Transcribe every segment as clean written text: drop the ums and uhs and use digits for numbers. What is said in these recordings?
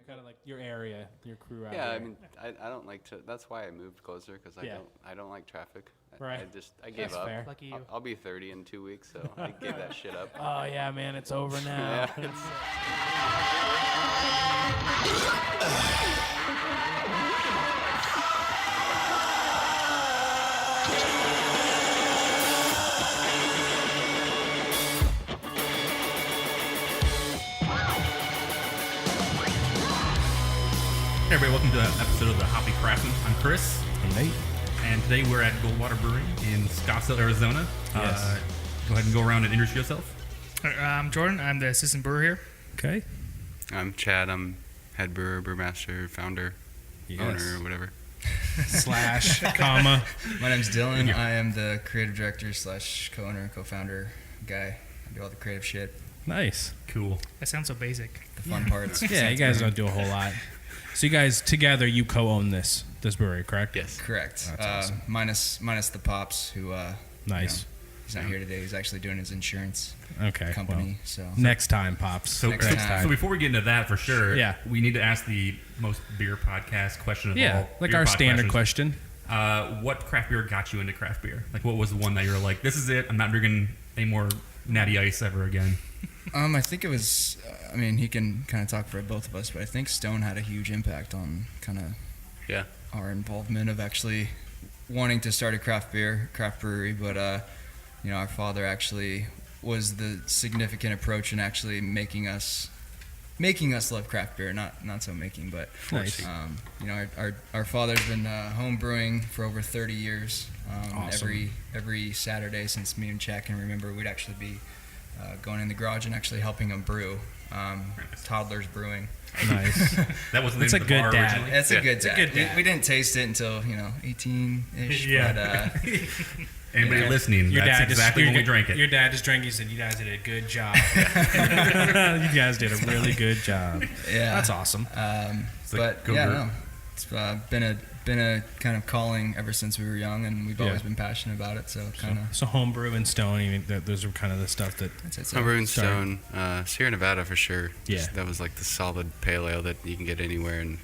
kind of like your area, your crew out Yeah, there. I mean, I don't like to. That's why I moved closer because I don't like traffic. Right. I gave That's up. fair. Lucky you. I'll be 30 in 2 weeks, so I gave that shit up. Oh yeah, man, it's over now. Yeah. Hey everybody, welcome to an episode of the Hoppy Craftsmen. I'm Chris. I'm Nate. And today we're at Goldwater Brewing in Scottsdale, Arizona. Yes. Go ahead and go around and introduce yourself. I'm Jordan. I'm the assistant brewer here. Okay. I'm Chad. I'm head brewer, brewmaster, founder, owner, whatever. Slash, comma. My name's Dylan. I am the creative director / co-owner, co-founder guy. I do all the creative shit, Nice. Cool. That sounds so basic. the fun parts. Yeah, you guys don't do a whole lot. So you guys together, you co-own this brewery, correct? Yes. Correct. That's awesome. Minus the pops who. Nice. He's not here today. He's actually doing his insurance Okay. company. Well, So next time, pops. So, Next time. so before we get into that, for sure, Yeah. we need to ask the most beer podcast question of all. Yeah, like beer our pod standard questions. question. What craft beer got you into craft beer? Like, what was the one that you were like, this is it, I'm not drinking any more Natty Ice ever again? I think it was. I mean, he can kind of talk for both of us, but I think Stone had a huge impact on kind of Yeah. our involvement of actually wanting to start a craft brewery. But our father actually was the significant approach in actually making us love craft beer. Not so making, but Nice. our father's been home brewing for over 30 years. Awesome. Every Saturday since me and Chad can remember, we'd actually be going in the garage and actually helping him brew. Toddlers brewing. Nice. That was the That's name a of the good bar dad. originally? That's Yeah. a good It's a dad. good dad. We didn't taste it until 18-ish. Yeah. But, Anybody Yeah. listening, Your that's dad exactly when we drank it. Your dad just drank. He said, "You guys did a good job. You guys did a really good job." yeah. That's awesome. It's like, But go yeah, brew. no, it's been a kind of calling ever since we were young, and we've Yeah. always been passionate about it. So kind of So homebrew and stone. You think those are kind of the stuff that. that's it. So, Homebrew and Sorry. Stone, Sierra Nevada for sure. Yeah. That was like the solid pale ale that you can get anywhere, and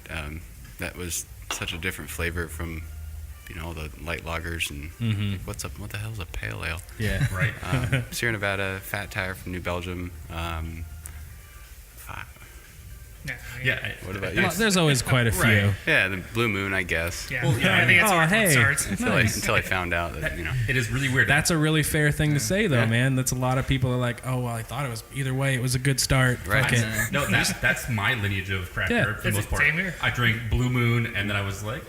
that was such a different flavor from, all the light lagers and Mhm. like, what the hell's a pale ale? Yeah. Right? Sierra Nevada, Fat Tire from New Belgium. Yeah. What about you? Well, there's always quite a few. Right. Yeah, the Blue Moon, I guess. Yeah. Well, yeah, I think that's oh, where hey. it starts. Until I found out that It is really weird. That's a really fair thing to say, though, Yeah. man. That's a lot of people are like, "Oh, well, I thought it was either way. It was a good start." Right. Fuck it. No, that's my lineage of craft Yeah. beer for the It's most part. same here. I drank Blue Moon, and then I was like,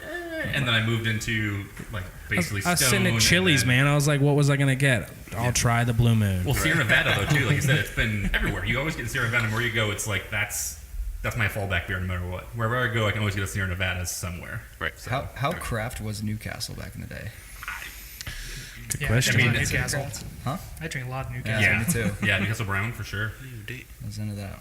and then I moved into like basically I was Stone. sitting at and Chili's, then- man. I was like, "What was I gonna get? I'll try the Blue Moon." Well, Sierra Nevada though too, like you said, it's been everywhere. You always get Sierra Nevada, and where you go, it's like that's my fallback beer no matter what. Wherever I go, I can always get a Sierra Nevada somewhere. Right. how craft was Newcastle back in the day? Good Yeah, question. I drink a lot it's- of Newcastle. Huh? I drink a lot of Yeah, Newcastle. me too. Yeah, Newcastle Brown for sure. I was into that.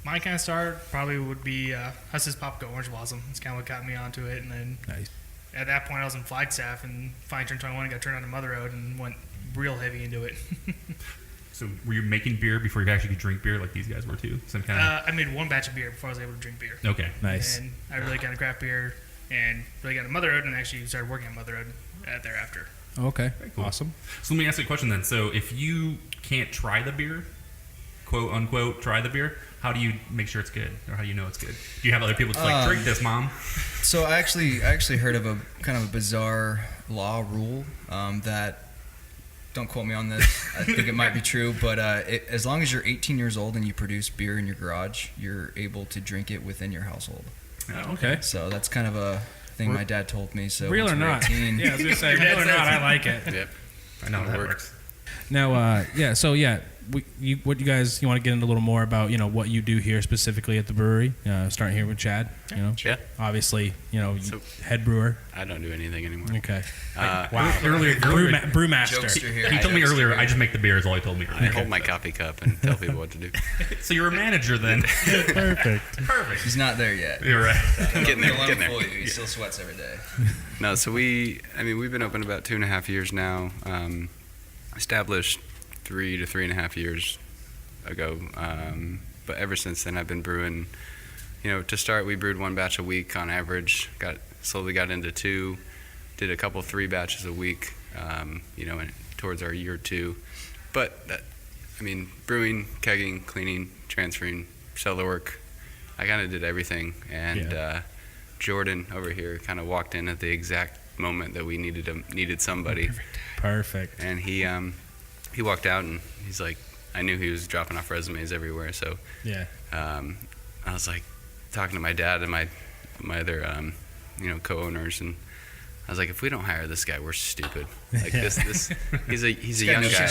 My kind of start probably would be Huss's Popco Orange Blossom. It's kind of what got me onto it. And then Nice. at that point, I was in Flagstaff and finally turned 21 and got turned on to Mother Road and went real heavy into it. So were you making beer before you actually could drink beer like these guys were too? Some kind I made one batch of beer before I was able to drink beer. of. Okay. Nice. And I really got into craft beer and really got into Mother Road and actually started working at Mother Road thereafter. Okay. Cool. Awesome. So let me ask you a question then. So if you can't try the beer, quote unquote, try the beer, how do you make sure it's good, or how do you know it's good? Do you have other people that's like, drink this, mom? So I actually heard of a kind of a bizarre law rule that, don't quote me on this, I think it might be true, but as long as you're 18 years old and you produce beer in your garage, you're able to drink it within your household. Okay. So that's kind of a thing my dad told me. So Real once or we're not? 18, Yeah, I was gonna say real or not. I like it. Yep. I know how that Works. works. Now, So you want to get into a little more about what you do here specifically at the brewery. Starting here with Chad. Yeah. Obviously, So- head brewer. I don't do anything anymore. Okay. Wow. Earlier, Brewmaster. jokester here. he told me earlier, I just make the beer is all he told me. I hold my coffee cup and tell people what to do. So you're a manager then. Perfect. Perfect. He's not there yet. You're right. Getting there, He'll getting there. unfold you. He still sweats every day. No, so we've been open about 2.5 years now. Established 3 to 3.5 years ago. but ever since then, I've been brewing. To start, we brewed 1 batch a week on average. Slowly got into 2, did a couple 3 batches a week. And towards our year 2. But brewing, kegging, cleaning, transferring, cellar work. I kind of did everything. And Jordan over here kind of walked in at the exact moment that we needed somebody. Perfect. And he walked out and he's like, I knew he was dropping off resumes everywhere. So I was like talking to my dad and my other co-owners, and I was like, if we don't hire this guy, we're stupid. Like this he's a young guy.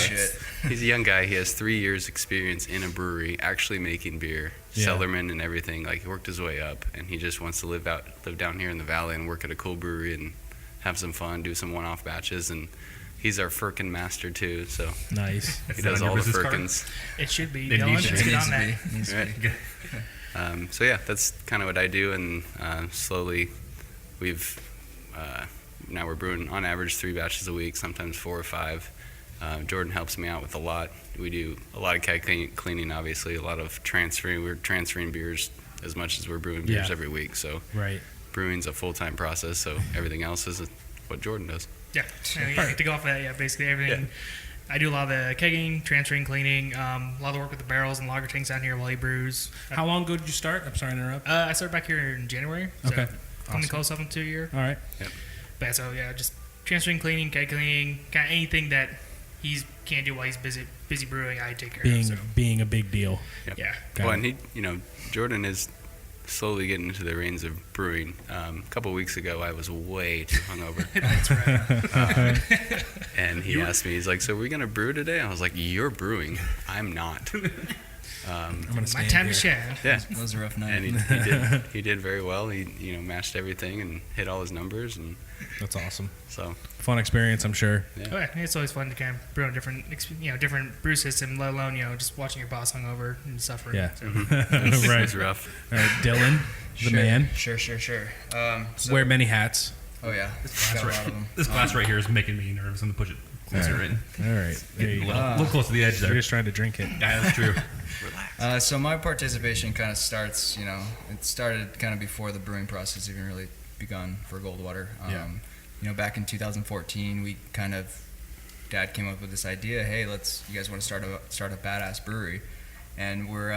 He's a young guy. He has 3 years experience in a brewery, actually making beer, cellarman and everything. Like, he worked his way up, and he just wants to live down here in the valley and work at a cool brewery and have some fun, do some one-off batches. And he's our firkin master too, so nice. He does all the firkins. It should be. It Dylan, needs let's to get on that. Right. So yeah, that's kind of what I do, and slowly we've now we're brewing on average 3 batches a week, sometimes 4 or 5. Jordan helps me out with a lot. We do a lot of keg cleaning, obviously, a lot of transferring. We're transferring beers as much as we're brewing beers every week. So brewing's a full-time process, so everything else is what Jordan does. Yeah, to go off of that, basically everything. Yeah. I do a lot of the kegging, transferring, cleaning, a lot of the work with the barrels and lager tanks down here while he brews. How long ago did you start? I'm sorry to interrupt. I started back here in January. So okay. Coming close up into a year. All right. Yep. But so just transferring, cleaning, keg cleaning, kind of anything that he can't do while he's busy brewing, I take care of. So. Being a big deal. Yep. Yeah. Well, and Jordan is slowly getting into the reins of brewing. A couple weeks ago, I was way too hungover. That's right. And he asked me, he's like, so are we going to brew today? I was like, you're brewing. I'm not. I'm gonna my time to shine. Yeah. That was a rough night. And he did very well. He matched everything and hit all his numbers, and that's awesome. So fun experience, I'm sure. Yeah. Oh, yeah. It's always fun to kind of brew on different brew system, let alone just watching your boss hungover and suffering. Yeah. So. Right. It's rough. All right, Dylan, the man. Sure. Wear many hats. Oh yeah, This got glass, a lot of them. this glass right here is making me nervous. I'm gonna push it closer in. All right. There you A go. little close to the edge You're there. just trying to drink it. Yeah, that's true. Relax. So my participation kind of starts, it started kind of before the brewing process even really begun for Goldwater. Back in 2014, we Dad came up with this idea. Hey, you guys want to start a badass brewery? And we're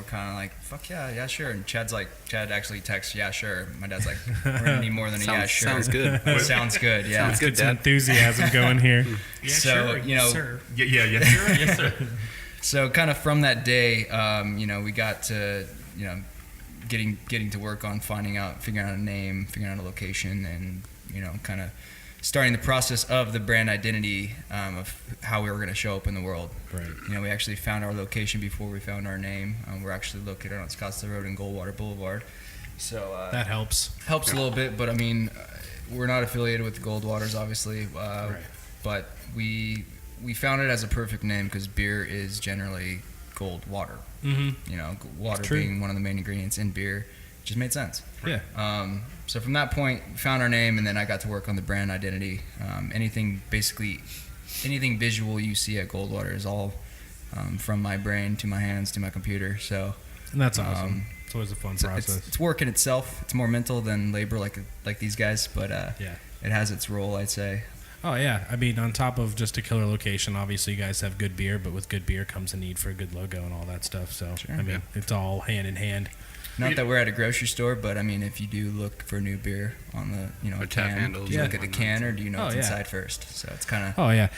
kind of like, fuck yeah, sure. And Chad actually texts, yeah, sure. My dad's like, we're gonna need more than a yeah, sure. Sounds good. Sounds good. Yeah. Sounds good, Some Dad. enthusiasm going here. Yeah, So, sure. Yes, sir. Yeah, sure. Yes, sir. So kind of from that day, we got to, getting to work on figuring out a name, figuring out a location, and, kind of starting the process of the brand identity of how we were going to show up in the world. Right. We actually found our location before we found our name. We're actually located on Scottsdale Road and Goldwater Boulevard. So That helps. Helps a little bit, but we're not affiliated with Goldwaters, obviously. But we found it as a perfect name because beer is generally gold water. Mm-hmm. Water being one of the main ingredients in beer, it just made sense. Yeah. So from that point, we found our name, and then I got to work on the brand identity. Anything visual you see at Goldwater is all from my brain to my hands to my computer. So And that's awesome. It's always a fun process. It's work in itself. It's more mental than labor, like these guys, but yeah. It has its role, I'd say. Oh, yeah. I mean, on top of just a killer location, obviously you guys have good beer, but with good beer comes a need for a good logo and all that stuff. So, Sure. I mean, it's all hand in hand. Not that we're at a grocery store, but if you do look for new beer on the Or can, tap handles do you or look at the whatnot. can or do you know what's yeah. inside first? So it's kind of Oh, yeah.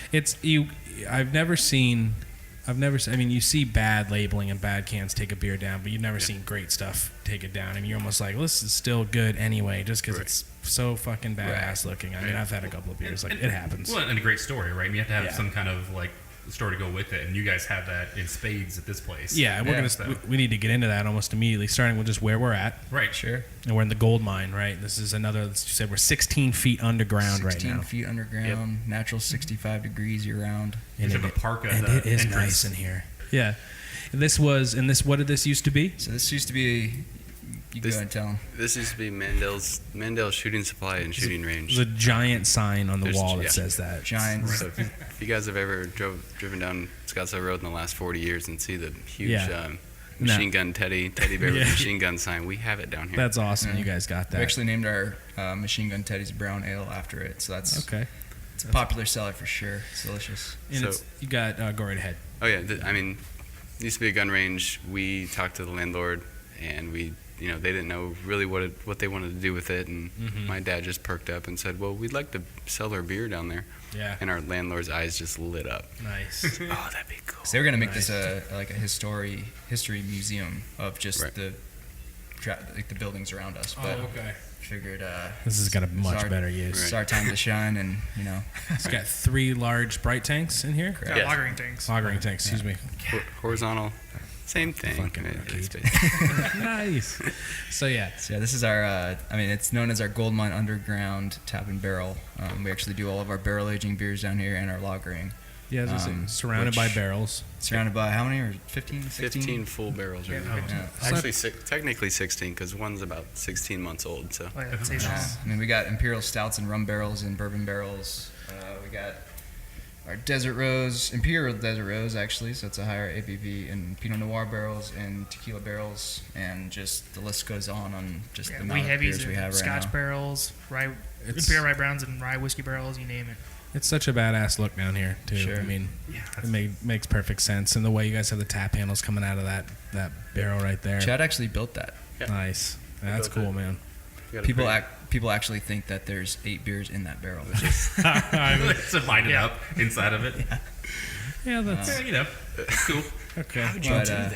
I mean, you see bad labeling and bad cans take a beer down, but you've never seen great stuff take it down. I mean, you're almost like, well, this is still good anyway, just because it's so fucking badass looking. I mean, I've had a couple of beers. It happens. Well, and a great story, right? You have to have Yeah. some kind of story to go with it, and you guys have that in spades at this place. Yeah, and we're we need to get into that almost immediately, starting with just where we're at. Right. sure. And we're in the Goldmine, right? This is another, you said we're 16 feet underground right 16 now. feet underground, natural 65 degrees year round. You And have a park at and the it is entrance. nice in here. Yeah. What did this used to be? So this used to be. You go This- ahead and tell them. This used to be Mandel's Shooting Supply and Shooting Range. There's a giant sign on the There's- wall that yeah. says that. Giant. So if you guys have ever driven down Scottsdale Road in the last 40 years and see the huge Yeah. machine gun teddy bear with Yeah. machine gun sign. We have it down here. That's awesome. Yeah. You guys got that. We actually named our Machine Gun Teddy's Brown Ale after it, so that's okay. it's a popular seller for sure. It's delicious. And So- it's, you got go right ahead. Oh yeah, I mean, it used to be a gun range. We talked to the landlord, and they didn't know really what they wanted to do with it. And my dad just perked up and said, "Well, we'd like to sell our beer down there." Yeah. And our landlord's eyes just lit up. Nice. Oh, that'd be cool. So they were gonna make Nice. this like a history museum of just Right. the buildings around us. But okay. figured This has got a much our- better use. it's our time to shine, and It's got 3 large bright tanks in here. Got Yes. lagering tanks. Lagering tanks, excuse me. Horizontal, same thing. Fucking It's arcade. basically- Nice. So yeah. So yeah, this is our. It's known as our Goldmine Underground Tap and Barrel. We actually do all of our barrel aging beers down here and our lagering. Yeah, this is surrounded by barrels. Surrounded by how many? Or 15? 15 full barrels right Yeah, now. Yeah. Actually, technically 16, because one's about 16 months old. So Oh, yeah, it's aged. Yeah. I mean, we got imperial stouts and rum barrels and bourbon barrels. We got our Desert Rose, Imperial Desert Rose actually, so it's a higher ABV, and Pinot Noir barrels and tequila barrels, and just the list goes on just Yeah, the we amount of heavies beers we and have right Scotch now. barrels, rye, It's- imperial rye browns and rye whiskey barrels, you name it. It's such a badass look down here too. Sure. I mean, Yeah, it makes perfect sense, and the way you guys have the tap handles coming out of that barrel right there. Chad actually built that. Yeah. Nice. That's built cool, it. man. we got a pretty- People actually think that there's 8 beers in that barrel, which is It's divided Yeah. up inside of it. Yeah, that's Yeah, it's cool. okay. but,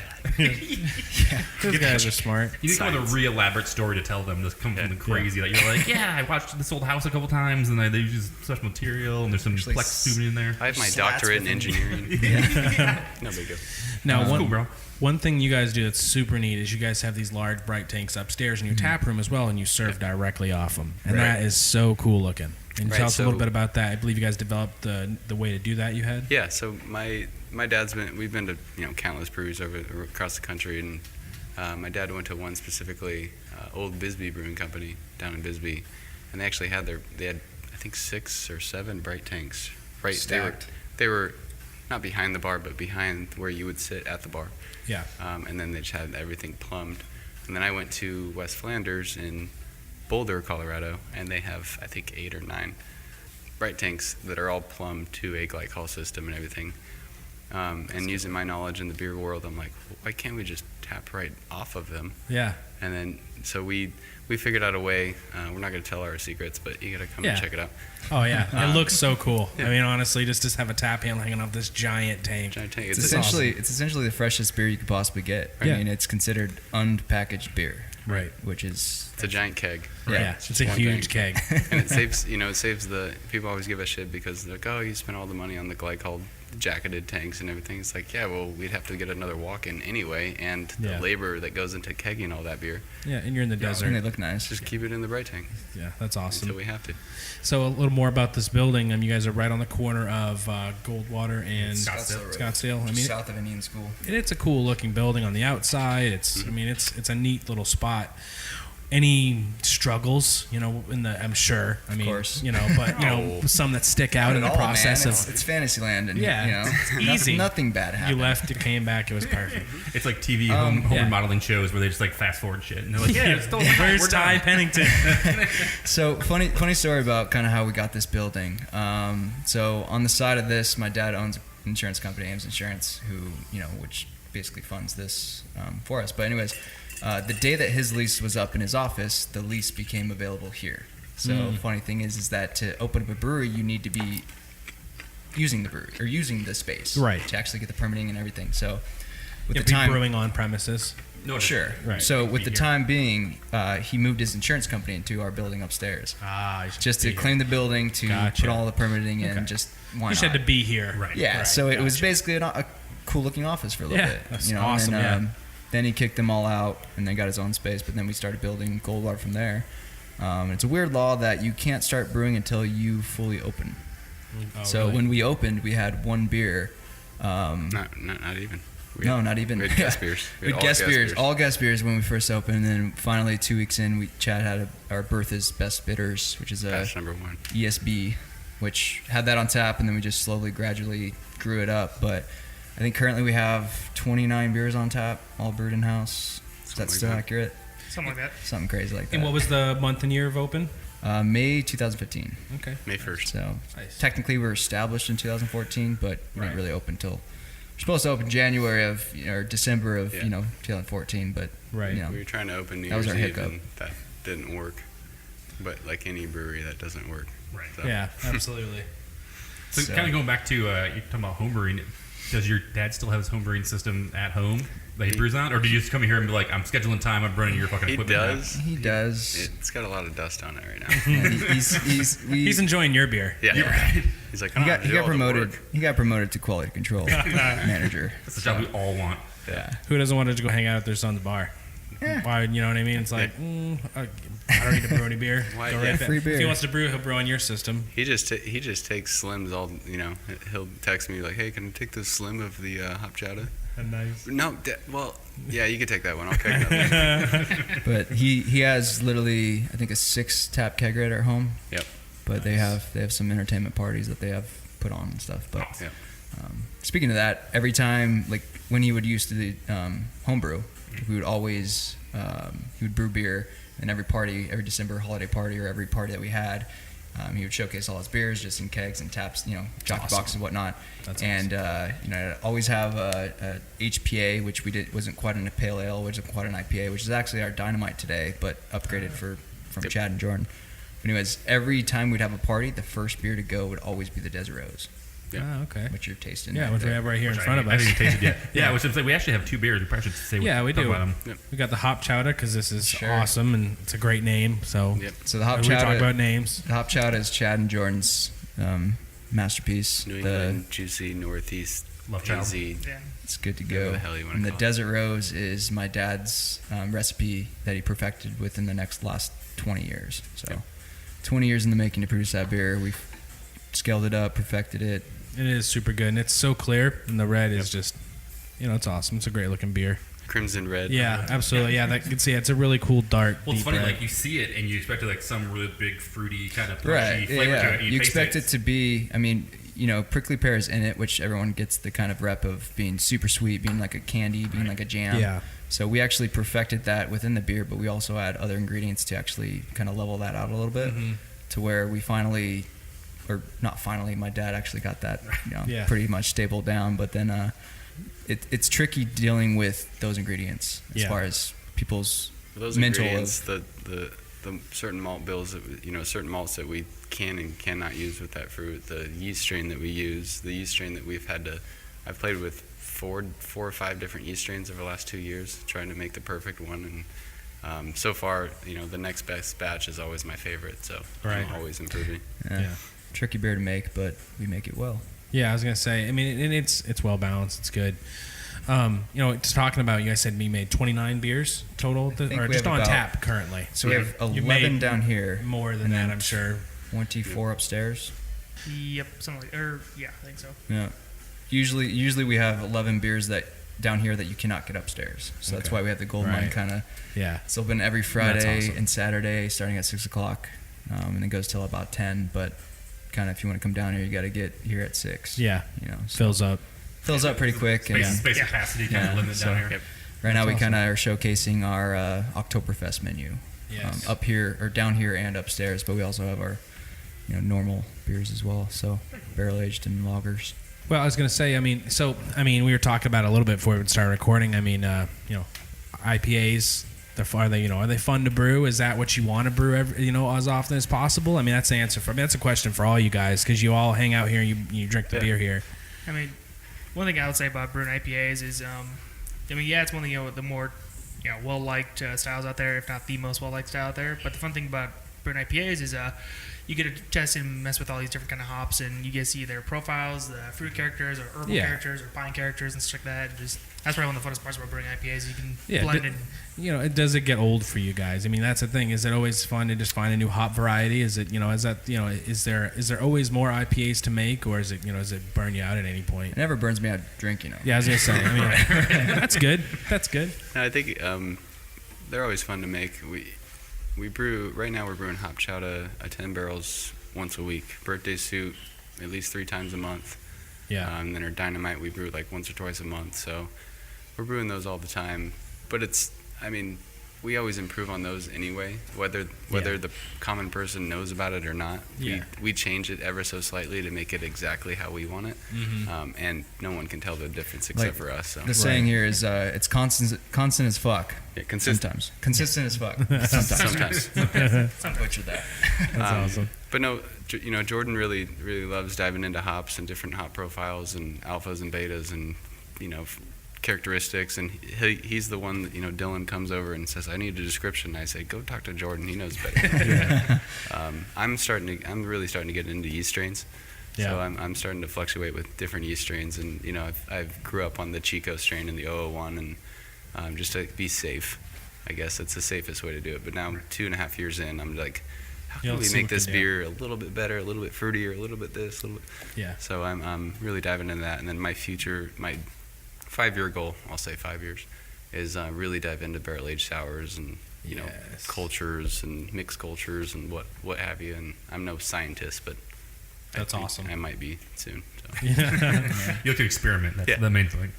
Those guys are smart. You need to come with a real elaborate story to tell them to come from the crazy that you're like, yeah, I watched this old house a couple times and they use such material and there's some Actually, flex tubing in there. I have my Slats doctorate in with engineering. No big deal. Now, That's cool, bro. one thing you guys do that's super neat is you guys have these large bright tanks upstairs in your tap room as well, and you serve directly off them, and Right. that is so cool looking. And Right, tell us a little so- bit about that. I believe you guys developed the way to do that. You had. Yeah, so my dad's we've been to countless breweries across the country, and my dad went to one specifically, Old Bisbee Brewing Company down in Bisbee, and they actually had I think 6 or 7 bright tanks. Right, Stacked. They were not behind the bar, but behind where you would sit at the bar. Yeah. And then they just had everything plumbed. And then I went to West Flanders in Boulder, Colorado, and they have, I think, 8 or 9 bright tanks that are all plumbed to a glycol system and everything. And using my knowledge in the beer world, I'm like, why can't we just tap right off of them? Yeah. And then, so we figured out a way. We're not going to tell our secrets, but you got to come Yeah. and check it out. Oh yeah. It looks so cool. yeah. I mean, honestly, just to have a tap handle hanging off this giant tank. Giant tank. it's It's essentially the freshest beer you could possibly get. I Yeah. mean, it's considered unpackaged beer, Right. which is a giant keg. Yeah. It's a one huge thing. keg. And it saves the people always give us shit because they're like, oh, you spent all the money on the glycol jacketed tanks and everything. It's like, yeah, well, we'd have to get another walk-in anyway, and the Yeah. labor that goes into kegging all that beer. Yeah, and you're in the and they desert. look nice. Just keep it in the bright tank Yeah, that's awesome. until we have to. So a little more about this building. You guys are right on the corner of Goldwater and Scottsdale. Road. Scottsdale. I Just mean, south of Indian School. it's a cool looking building on the outside. It's I mean it's a neat little spot. Any struggles, I'm sure. I mean, course. but some that stick out Not in the at all, process man. of It's Fantasyland, and Yeah, it's nothing- easy. Nothing bad happened. you left, you came back, it was perfect. It's like TV home yeah. remodeling shows where they just like fast forward shit and they're like, yeah, it's totally fine, Where's we're Ty done. Pennington? So funny story about kind of how we got this building. So on the side of this, my dad owns an insurance company, Ames Insurance, which basically funds this for us. But anyways, the day that his lease was up in his office, the lease became available here. So funny thing is that to open up a brewery, you need to be using the brewery or using the space, Right. to actually get the permitting and everything. So with You the have to be time, brewing on premises. No, sure. Right. So with the Here. time being, he moved his insurance company into our building upstairs. Just to claim the building, to Gotcha. put all the permitting in, Okay. just why You just not? had to be here. Right. Yeah, Right, so it was gotcha. basically a cool looking office for a little Yeah, bit. that's and awesome, then, then he kicked them all out and then got his own space, but then we started building Goldwater from there. It's a weird law that you can't start brewing until you fully open. Oh, So really? when we opened, we had one beer. Not even. No, not even. We had guest beers. We had all guest beers, all guest beers when we first opened, and then finally 2 weeks in, Chad had our Bertha's Best Bitters, which is a Batch number 1. ESB, which had that on tap, and then we just slowly, gradually grew it up. But I think currently we have 29 beers on tap, all brewed in house. Is that still accurate? Something like that. Something crazy like that. And what was the month and year of open? May 2015. Okay. May 1st. So Nice. technically we were established in 2014, but we didn't really open till we're supposed to open January of or December of 2014, but Right. We were trying to open New That was Year's our Eve, hiccup. and that didn't work. But like any brewery, that doesn't work. Right. So. Yeah, absolutely. So kind of going back to you're talking about homebrewing. Does your dad still have his homebrewing system at home that he brews on, or do you just come here and be like, I'm scheduling time, I'm running your fucking He equipment? now? does. he does. It's got a lot of dust on it right now. Yeah, He's enjoying your beer. Yeah. He's like, I he don't have got to do all the promoted. work. He got promoted to quality control manager. That's the job we all want. Yeah. Who doesn't want to go hang out at their son's bar? Yeah. Why? You know what I mean? It's like, I don't need to brew any beer. Why- Go yeah. right back. Free If beer. he wants to brew, he'll brew on your system. He just takes slims all. He'll text me like, hey, can I take the slim of the hop chowder? Nice. No, well, yeah, you can take that one. I'll keg that. But he has literally, I think, a 6 tap kegerator at home. Yep. But they have some entertainment parties that they have put on and stuff. But Yep. speaking of that, every time, like when he would used to the homebrew, we would always he would brew beer, and every December holiday party or every party that we had, he would showcase all his beers just in kegs and taps, jockey awesome. boxes and whatnot. That's and I'd always have a HPA, which wasn't quite a pale ale, which isn't quite an IPA, which is actually our Dynamite today, but upgraded from Yep. Chad and Jordan. Anyways, every time we'd have a party, the first beer to go would always be the Desert Rose, Yeah. Ah, okay. which you're tasting. Yeah, right which we there. have right here in Which front of I us. haven't even tasted yet. Yeah. Which is like, we actually have 2 beers. We probably should say Yeah, we talk do. about them. Yep. We got the hop chowder because this is Sure. awesome and it's a great name. So Yep. So the hop we talk chowder. about names. The hop chowder is Chad and Jordan's masterpiece. New The- England, juicy, northeast, Love chow. hazy. Yeah. it's good to Whatever go. the hell you wanna And the call it. Desert Rose is my dad's recipe that he perfected within the last 20 years. So 20 years in the making to produce that beer. We've scaled it up, perfected it. It is super good and it's so clear. And the red is just, it's awesome. It's a great looking beer. Crimson red. Yeah, absolutely. Yeah, that you can see it's a really cool dark. Well, it's deep funny, red. like you see it and you expect like some really big fruity kind of Right. punchy flavor to it. And You taste expect it to be, prickly pear is in it, which everyone gets the kind of rep of being super sweet, being like a candy, being like a jam. Yeah. So we actually perfected that within the beer, but we also add other ingredients to actually kind of level that out a little bit to where we finally, or not finally, my dad actually got that Yeah. pretty much stapled down. But then it's tricky dealing with those ingredients as Yeah. far as people's Those mental ingredients, the certain malt bills that certain malts that we can and cannot use with that fruit, the yeast strain that we use, the yeast strain that I've played with four or 5 different yeast strains over the last 2 years, trying to make the perfect one. And so far, the next best batch is always my favorite. So Right. I'm always improving. Yeah. tricky beer to make, but we make it well. Yeah, I was gonna say. I mean, and it's well balanced. It's good. Just talking about, you guys said we made 29 beers total, think or we just have on about- tap currently. So we have You 11 made down here, More than and that, then I'm sure. 24 upstairs. Yep. Something like, yeah, I think so. Yeah. Usually we have 11 beers that down here that you cannot get upstairs. So that's Okay. why we have the Goldmine Right. kind of. Yeah. It's open every Friday awesome. and Saturday, starting at 6 o'clock, and it goes till about 10. But kind of if you want to come down here, you got to get here at 6. Yeah. So Fills up. fills up pretty quick. And space capacity kind of Yeah, limit so- down here. Yep. right now we That's kind of are showcasing our Oktoberfest menu. Yes. Up here or down here and upstairs, but we also have our normal beers as well. So barrel aged and lagers. Well, I was going to say, we were talking about it a little bit before we would start recording. IPAs, are they fun to brew? Is that what you want to brew as often as possible? I mean, that's the answer that's a question for all you guys, because you all hang out here and you drink the beer here. I mean, one thing I would say about brewing IPAs is, it's one of the more well-liked styles out there, if not the most well-liked style out there. But the fun thing about brewing IPAs is you get to test and mess with all these different kind of hops, and you get to see their profiles, the fruit characters, or herbal characters, or pine characters, and stuff like that. And that's probably one of the funnest parts about brewing IPAs. You can blend and Does it get old for you guys? I mean, that's the thing. Is it always fun to just find a new hop variety? Is it, is there always more IPAs to make, or is it, does it burn you out at any point? It never burns me out drinking them. Yeah, I was gonna say. That's good. That's good. No, I think they're always fun to make. We brew right now. We're brewing hop chowder 10 barrels once a week. Birthday suit at least 3 times a month. Yeah. And then our Dynamite we brew like once or twice a month. So we're brewing those all the time. But we always improve on those anyway, whether the common person knows about it or not. Yeah. We change it ever so slightly to make it exactly how we want it, and no one can tell the difference except for us. So. The saying here is it's constant as fuck. Yeah, consistent. Sometimes. Consistent as fuck. Sometimes. Butcher that. That's awesome. But no, Jordan really loves diving into hops and different hop profiles and alphas and betas and characteristics, and he's the one that Dylan comes over and says, I need a description. I say, go talk to Jordan, he knows better. I'm really starting to get into yeast strains. So I'm starting to fluctuate with different yeast strains, and I've grew up on the Chico strain and the 001, and just to be safe, I guess that's the safest way to do it. But now 2.5 years in, I'm like, how can we make this beer a little bit better, a little bit fruitier, a little bit this, a little bit. Yeah. So I'm really diving into that, and then my 5-year goal, I'll say 5 years, is really dive into barrel-aged sours and cultures and mixed cultures and what have you. And I'm no scientist, but that's awesome. I might be soon. So. You have to experiment. That's the main thing.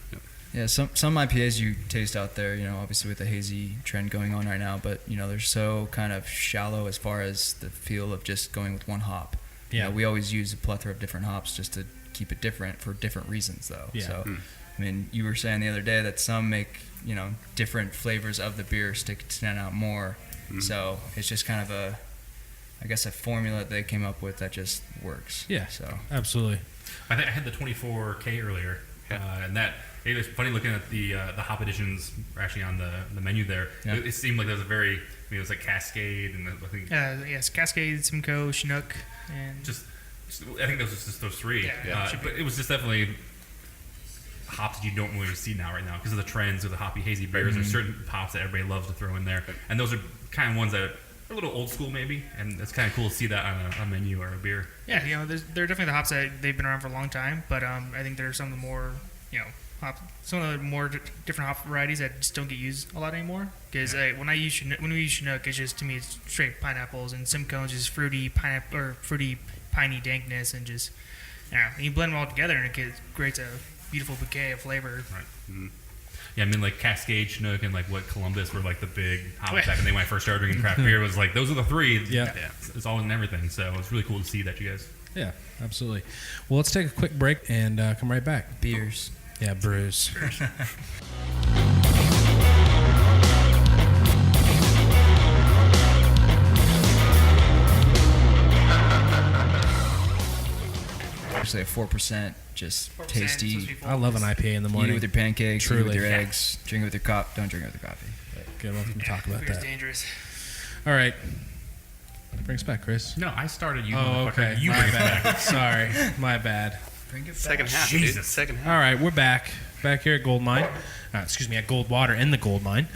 Yeah, some IPAs you taste out there, obviously with the hazy trend going on right now, but they're so kind of shallow as far as the feel of just going with one hop. Yeah, we always use a plethora of different hops just to keep it different for different reasons, though. Yeah. So. I mean, you were saying the other day that some make, different flavors of the beer stand out more. Mm-hmm. So it's just kind of a formula that they came up with that just works. Yeah. So absolutely. I think I had the 24K earlier, and that it was funny looking at the hop additions actually on the menu there. Yeah. It seemed like there was it was like Cascade and I think. Yes, Cascade, Simcoe, Chinook, and I think those was just those three. Yeah. But it was just definitely hops that you don't really see now right now because of the trends of the hoppy hazy beers. There's certain hops that everybody loves to throw in there, and those are kind of ones that are a little old school maybe, and it's kind of cool to see that on a menu or a beer. Yeah, they're definitely the hops that they've been around for a long time, but I think there are some of the more some of the more different hop varieties that just don't get used a lot anymore. Because when we use Chinook, it's just, to me, it's straight pineapples, and Simcoe is just fruity pineapple or fruity piney dankness, and just and you blend them all together and it creates a beautiful bouquet of flavor. Right. Mm-hmm. Yeah, like Cascade, Chinook, and what Columbus were like the big hops back in the day when I first started drinking craft beer. Was like those are the three. Yeah. It's all in everything. So it's really cool to see that, you guys. Yeah, absolutely. Well, let's take a quick break and come right back. Beers. Yeah, brews. Actually, a 4%, just 4% tasty. I love an IPA in the morning. Eat it with your pancakes, Truly. eat it with your eggs, drink it with your cup. Don't drink it with your coffee. Good, we'll talk about Beer's that. dangerous. All right. Bring us back, Chris. No, I started you. Oh, okay. You my bring it bad. back. Sorry, my bad. Bring it back. Second half, Jesus. dude. Second half. All right, we're back here at Goldmine. At Goldwater in the Goldmine.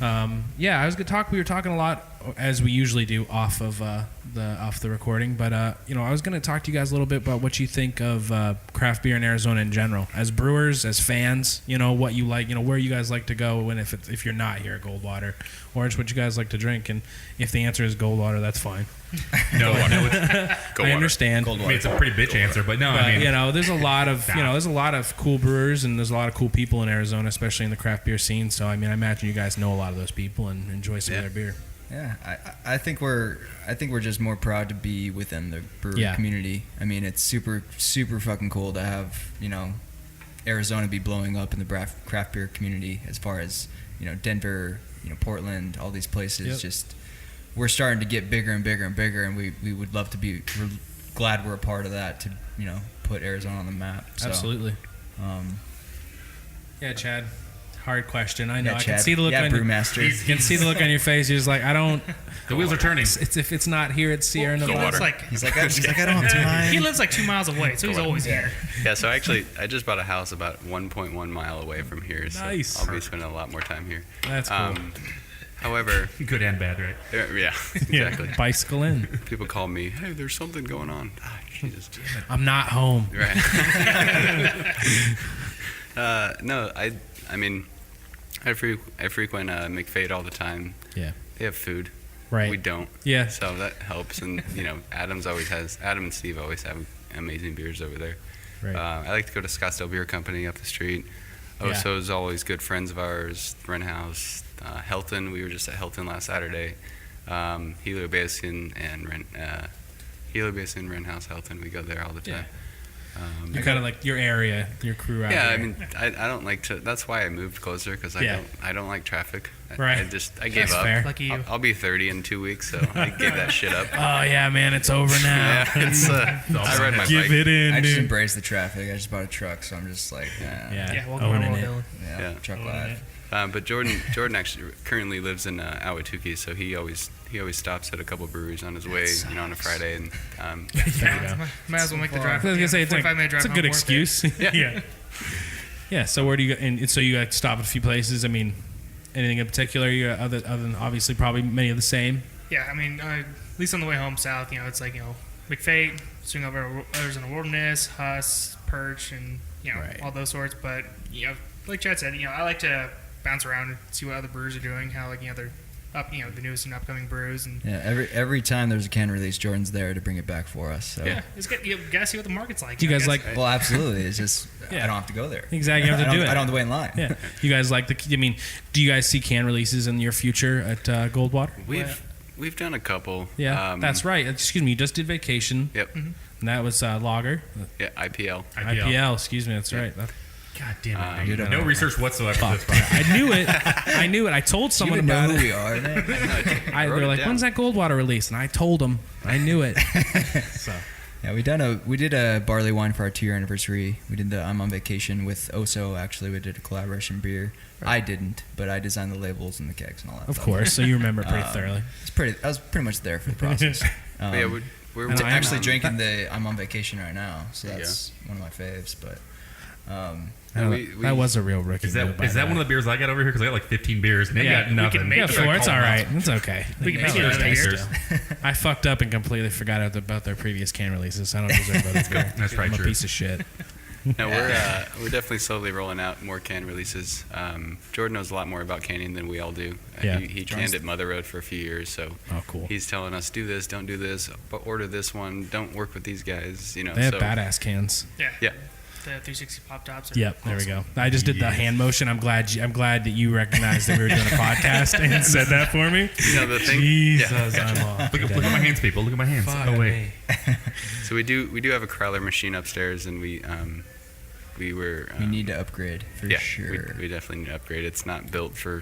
I was gonna talk. We were talking a lot, as we usually do, off the recording. But I was gonna talk to you guys a little bit about what you think of craft beer in Arizona in general, as brewers, as fans. What you like. Where you guys like to go when if you're not here at Goldwater, or it's what you guys like to drink. And if the answer is Goldwater, that's fine. No, I understand. I mean, it's a pretty bitch answer, but no, I mean, there's a lot of there's a lot of cool brewers and there's a lot of cool people in Arizona, especially in the craft beer scene. So I mean, I imagine you guys know a lot of those people and enjoy some of their beer. Yeah, I think we're just more proud to be within the brewery community. I mean, it's super fucking cool to have Arizona be blowing up in the craft beer community, as far as Denver, Portland, all these places. Yep. Just we're starting to get bigger and bigger and bigger, and we would love to be. We're glad we're a part of that to put Arizona on the map. So, Absolutely. Yeah, Chad. Hard question. I know. Yeah, I Chad. can see the look on Brewmaster. You can see the look on your face. You're just like, I don't. The wheels are turning. It's if it's not here at Sierra Nevada. He's like, I don't have time. He lives like 2 miles away, so he's always here. Yeah, so actually, I just bought a house about 1.1 mile away from here. So Nice. I'll be spending a lot more time here. That's cool. However, Good and bad, right? yeah, exactly. Bicycle in. People call me, hey, there's something going on. Ah, Jesus. I'm not home. Right. No, I mean, I frequent McFade all the time. Yeah. They have food. Right. We don't. Yeah. So that helps. And, Adam and Steve always have amazing beers over there. Right. I like to go to Scottsdale Beer Company up the street. Oso's always good friends of ours. Wren House, Helton. We were just at Helton last Saturday. Helio Basin and Wren House, Helton. We go there all the time. You're kind of like your area, your crew out Yeah, there. I mean, I don't like to. That's why I moved closer because I don't like traffic. Right. I gave That's up. fair. Lucky you. I'll be 30 in 2 weeks, so I gave that shit up. Oh yeah, man, it's over now. Yeah, it's. I ride my Give bike. it in, I just dude. embrace the traffic. I just bought a truck, so I'm just like, Yeah, welcome to owning the it. world, Dylan. Yeah. truck Owning life. But Jordan actually currently lives in Ahwatukee, so he always stops at a couple breweries on his way, on a Friday, and There you go. Might as well make the drive. I was gonna say it's 45-minute drive a home good worth it. excuse. Yeah. Yeah. So where do you go? And so you like stop at a few places. I mean, anything in particular? You other than obviously probably many of the same. Yeah, I mean, at least on the way home south, it's like, McFate, swing over Arizona Wilderness, Huss, Perch, and, Right. all those sorts. But, like Chad said, I like to bounce around and see what other brewers are doing, how, like, they're up, the newest and upcoming brews. And Yeah, every time there's a can release, Jordan's there to bring it back for us. So. yeah, it's good. You gotta see what the market's like. Do you guys like? Well, absolutely. It's just Yeah. I don't have to go there. Exactly, you have to do it. I don't have to wait in line. Yeah. You guys like the? I mean, do you guys see can releases in your future at Goldwater? we've done a couple. Yeah, that's right. Excuse me. You just did vacation. Yep. And that was lager. Yeah, IPL. IPL. Excuse me. That's right. God damn it! you don't no know. research whatsoever. For this Fuck. podcast. I knew it. I knew it. I told Do you someone even know about who it. we are, man? Wrote They're it like, down. when's that Goldwater release? And I told them. I knew it. So. Yeah, we did a barley wine for our 2-year anniversary. We did the I'm on Vacation with Oso. Actually, we did a collaboration beer. I didn't, but I designed the labels and the kegs and all that. Of stuff. course. So you remember it pretty thoroughly. I was pretty much there for the process. But yeah, we're And I'm I actually on- drinking the I'm on Vacation right now, so that's one of my faves. But No, That was a real rookie. Is that move by one of the beers I got over here? Because I got like 15 beers and they got nothing. make Yeah, it sure. like It's all right. It's okay. We can It's make it just another taste beer. still. I fucked up and completely forgot about their previous can releases. I don't deserve other beer. That's probably I'm a true. piece of shit. No, we're definitely slowly rolling out more can releases. Jordan knows a lot more about canning than we all do. Yeah. He canned at Mother Road for a few years, so Oh, cool. he's telling us do this, don't do this, but order this one, don't work with these guys. They have so, badass cans. Yeah. The 360 pop tops. Are Yep, there we awesome. go. I just did the hand motion. I'm glad that you recognized that we were doing a podcast and said that for me. The thing. Jesus, I'm all Look at my hands, people. Look at my hands. Fuck Oh wait. me. So we do have a crowler machine upstairs, and we were. we need to upgrade for sure. We definitely need to upgrade. It's not built for.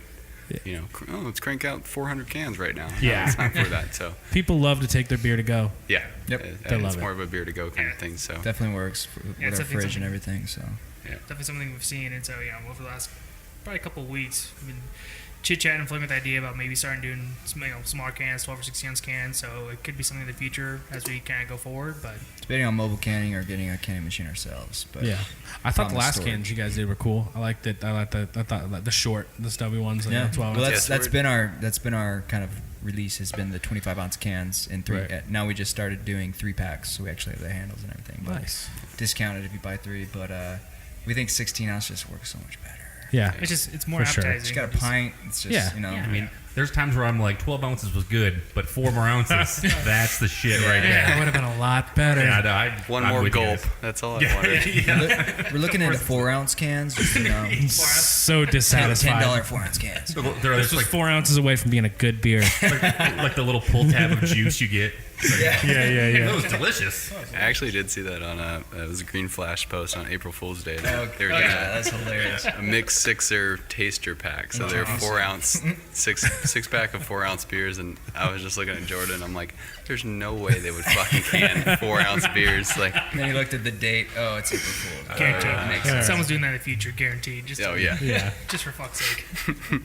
Let's crank out 400 cans right now. Yeah. No, it's not for that. So People love to take their beer to go. yeah, Yep. They love it's it. more of a beer to go kind of thing. So Definitely works with it's our definitely fridge and something- everything. So Definitely something we've seen, and so over the last probably a couple of weeks, we've been chit-chatting and flirting with the idea about maybe starting doing smaller cans, 12 or 16 ounce cans. So it could be something in the future as we kind of go forward. But debating on mobile canning or getting a canning machine ourselves. But Yeah, I thought the From the last store. cans you guys did were cool. I liked it. I thought the short, the stubby ones, like yeah. the 12 Well, ounce. that's been our kind of release has been the 25 ounce cans in three. Right. Now we just started doing 3-packs, so we actually have the handles and everything. But Nice. discounted if you buy 3, but we think 16 ounce just works so much better. Yeah, it's more For sure. appetizing. It's got a pint. It's just Yeah. I mean, there's times where I'm like 12 ounces was good, but 4 more ounces, that's the shit right that there. would have been a lot better. Yeah, no, one I'm more with you gulp. guys. That's all I wanted. We're looking into 4 ounce cans. Just, So $10 dissatisfied. 4 ounce cans. They're This just was like, 4 ounces away from being a good beer. like the little pull tab of juice you get. yeah. That was delicious. I actually did see that on it was a Green Flash post on April Fool's Day. They were doing Yeah, that's hilarious. a mixed 6er taster pack. So they're 4 ounce, six pack of 4 ounce beers. And I was just looking at Jordan. I'm like, there's no way they would fucking can 4 ounce beers. Like, And then he looked at the date. Oh, it's April Fool's. Guaranteed. Makes sense. Someone's doing that in the future, guaranteed. Just oh yeah. Yeah. just for fuck's sake.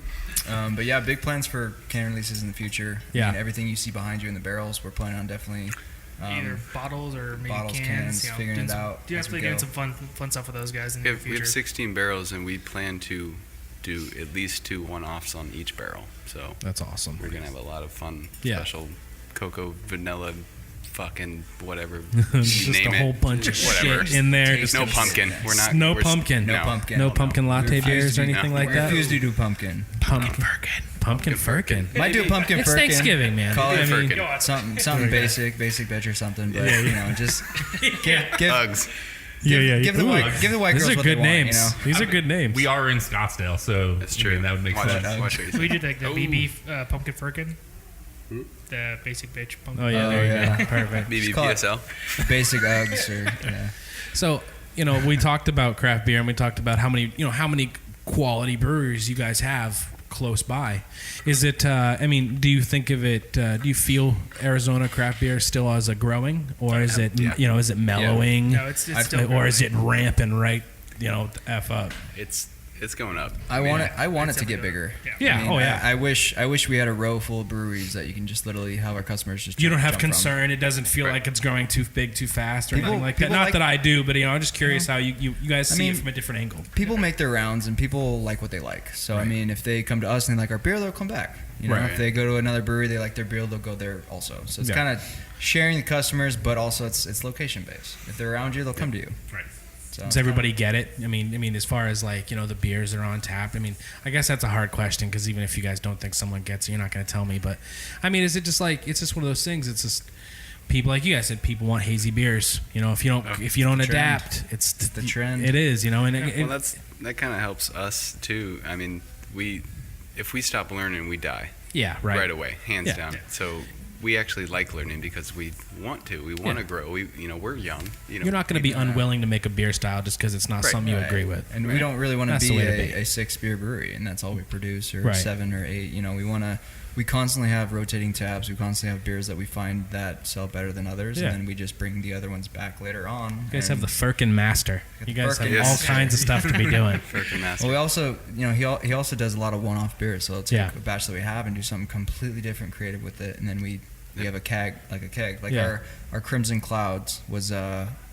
But yeah, big plans for can releases in the future. Yeah. I mean, everything you see behind you in the barrels, we're planning on definitely. Either bottles or maybe bottles, cans. cans, figuring it out as we Definitely go. doing some fun stuff with those guys in We the have, we future. have 16 barrels, and we plan to do at least 2 one-offs on each barrel. So That's awesome. we're gonna have a lot of fun, Yeah. special cocoa, vanilla, fucking whatever. Just you name a whole it. bunch of Whatever. shit in there. Just No Tasty. pumpkin. We're not. No we're pumpkin. No pumpkin. No pumpkin latte We refuse beers to or do- anything no. like We that. refuse to do pumpkin. Pumpkin firkin. Might do a pumpkin It's firkin. Thanksgiving, man. Call it I mean, firkin. something basic bitch or something. But you know, just give Hugs. Give the white These girls are what good they names. Want, you know? These are good names. We are in Scottsdale, so That's true. that would make sense. Watch what you say. We did like the BB pumpkin firkin. The basic bitch pumpkin. Oh yeah, there you go. Perfect. BBPSL. Basic Uggs or yeah. So, we talked about craft beer and we talked about how many quality breweries you guys have close by. Is it, do you think of it, do you feel Arizona craft beer still as a growing, or is it, is it mellowing? No, it's still or is it ramping right, the F up? It's going up. I want it to get bigger. Yeah. I wish we had a row full of breweries that you can just literally have our customers just. You don't have jump concern. From. It doesn't feel like it's growing too big, too fast, or anything like that. people Not like- that I do, but I'm just curious how you guys see it from a different angle. People make their rounds and people like what they like. So I mean, if they come to us and they like our beer, they'll come back. If they go to another brewery, they like their beer, they'll go there also. So it's kind of sharing the customers, but also it's location based. If they're around you, they'll come to you. Right. So, Does everybody get it? I mean, as far as the beers that are on tap. I guess that's a hard question because even if you guys don't think someone gets it, you're not going to tell me. But is it just it's just one of those things? It's just people, like you guys said, people want hazy beers. If you don't adapt, it's the trend. It is, and that kind of helps us too. If we stop learning, we die. Yeah, right. Right away, hands down. Yeah. So we actually like learning because we want to. We want to grow. We're young. You're not going to be unwilling to make a beer style just because it's not something you agree with. And we don't really want to be a 6 beer brewery, and that's all we produce, or 7 or 8. We constantly have rotating tabs. We constantly have beers that we find that sell better than others, and then we just bring the other ones back later on. You guys have the Firkin Master. You guys have all kinds of stuff to be doing. Firkin Master. Well, we also, he also does a lot of one-off beers. So let's take a batch that we have and do something completely different, creative with it, and then we have a keg. Our Crimson Clouds was